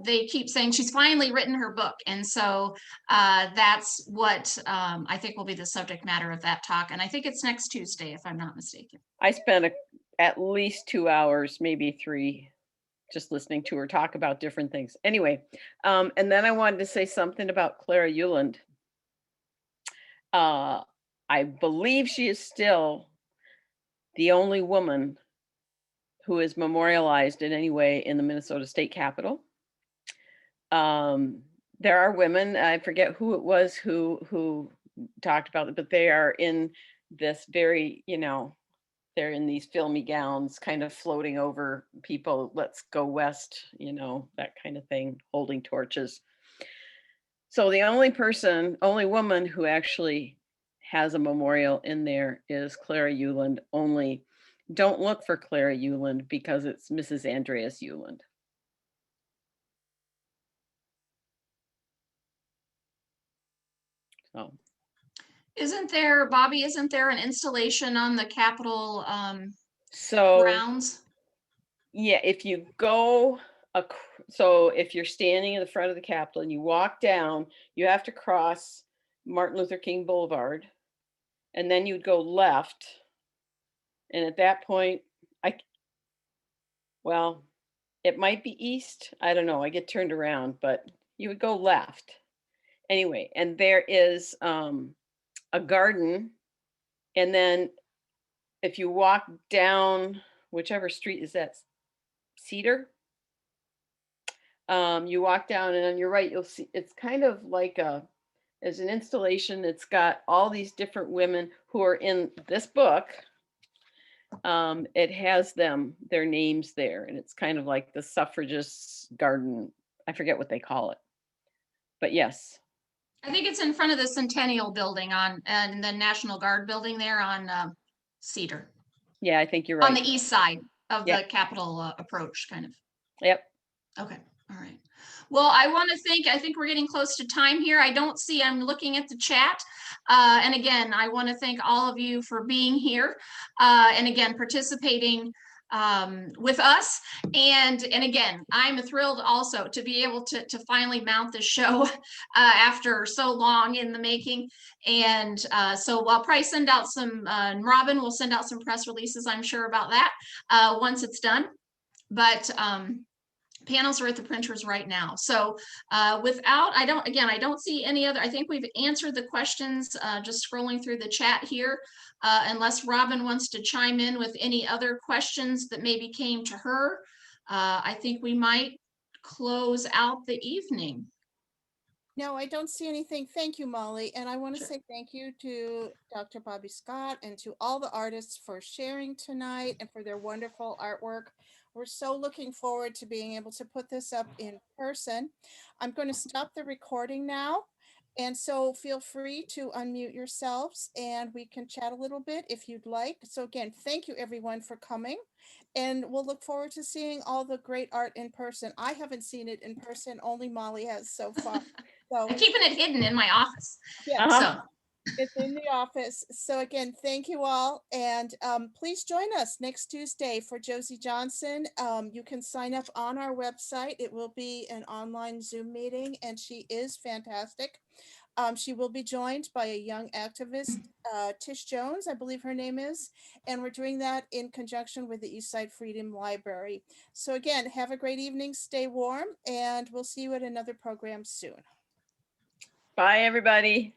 they keep saying she's finally written her book. And so that's what I think will be the subject matter of that talk. And I think it's next Tuesday, if I'm not mistaken. I spent at least 2 hours, maybe 3, just listening to her talk about different things. Anyway, and then I wanted to say something about Klaire Lockheart. I believe she is still the only woman who is memorialized in any way in the Minnesota State Capitol. There are women, I forget who it was who talked about it, but they are in this very, you know, they're in these filmy gowns, kind of floating over people, let's go west, you know, that kind of thing, holding torches. So the only woman who actually has a memorial in there is Klaire Lockheart. Only don't look for Klaire Lockheart because it's Mrs. Andreas Lockheart. So Isn't there, Bobbie, isn't there an installation on the Capitol so grounds? yeah, if you go, so if you're standing in the front of the Capitol and you walk down, you have to cross Martin Luther King Boulevard, and then you'd go left. And at that point, well, it might be east. I don't know. I get turned around, but you would go left. Anyway, and there is a garden. And then if you walk down, whichever street is that, Cedar, you walk down and on your right, you'll see it's kind of like as an installation. It's got all these different women who are in this book. It has their names there, and it's kind of like the suffragists garden. I forget what they call it, but yes. I think it's in front of the Centennial building and the National Guard building there on Cedar. Yeah, I think you're right. On the east side of Yep. the Capitol approach, kind of. Yep. Okay, all right. Well, I think we're getting close to time here. I'm looking at the chat. And again, I want to thank all of you for being here. And again, participating with us. And again, I'm thrilled also to be able to finally mount this show after so long in the making. And so I'll probably send out some, Robin will send out some press releases, I'm sure, about that once it's done. But panels are at the printers right now. So I don't see any other, I think we've answered the questions just scrolling through the chat here, unless Robin wants to chime in with any other questions that maybe came to her. I think we might close out the evening. No, I don't see anything. Thank you, Molly. And I want to say thank you to Dr. Bobbie Scott and to all the artists for sharing tonight and for their wonderful artwork. We're so looking forward to being able to put this up in person. I'm going to stop the recording now. And so feel free to unmute yourselves and we can chat a little bit if you'd like. So again, thank you everyone for coming. And we'll look forward to seeing all the great art in person. I haven't seen it in person, only Molly has so far. So I'm keeping it hidden in my office. yeah, So it's in the office. So again, thank you all. And please join us next Tuesday for Josie Johnson. You can sign up on our website. It will be an online Zoom meeting and she is fantastic. She will be joined by a young activist, Tish Jones, I believe her name is, and we're doing that in conjunction with the Eastside Freedom Library. So again, have a great evening, stay warm, and we'll see you at another program soon. Bye, everybody.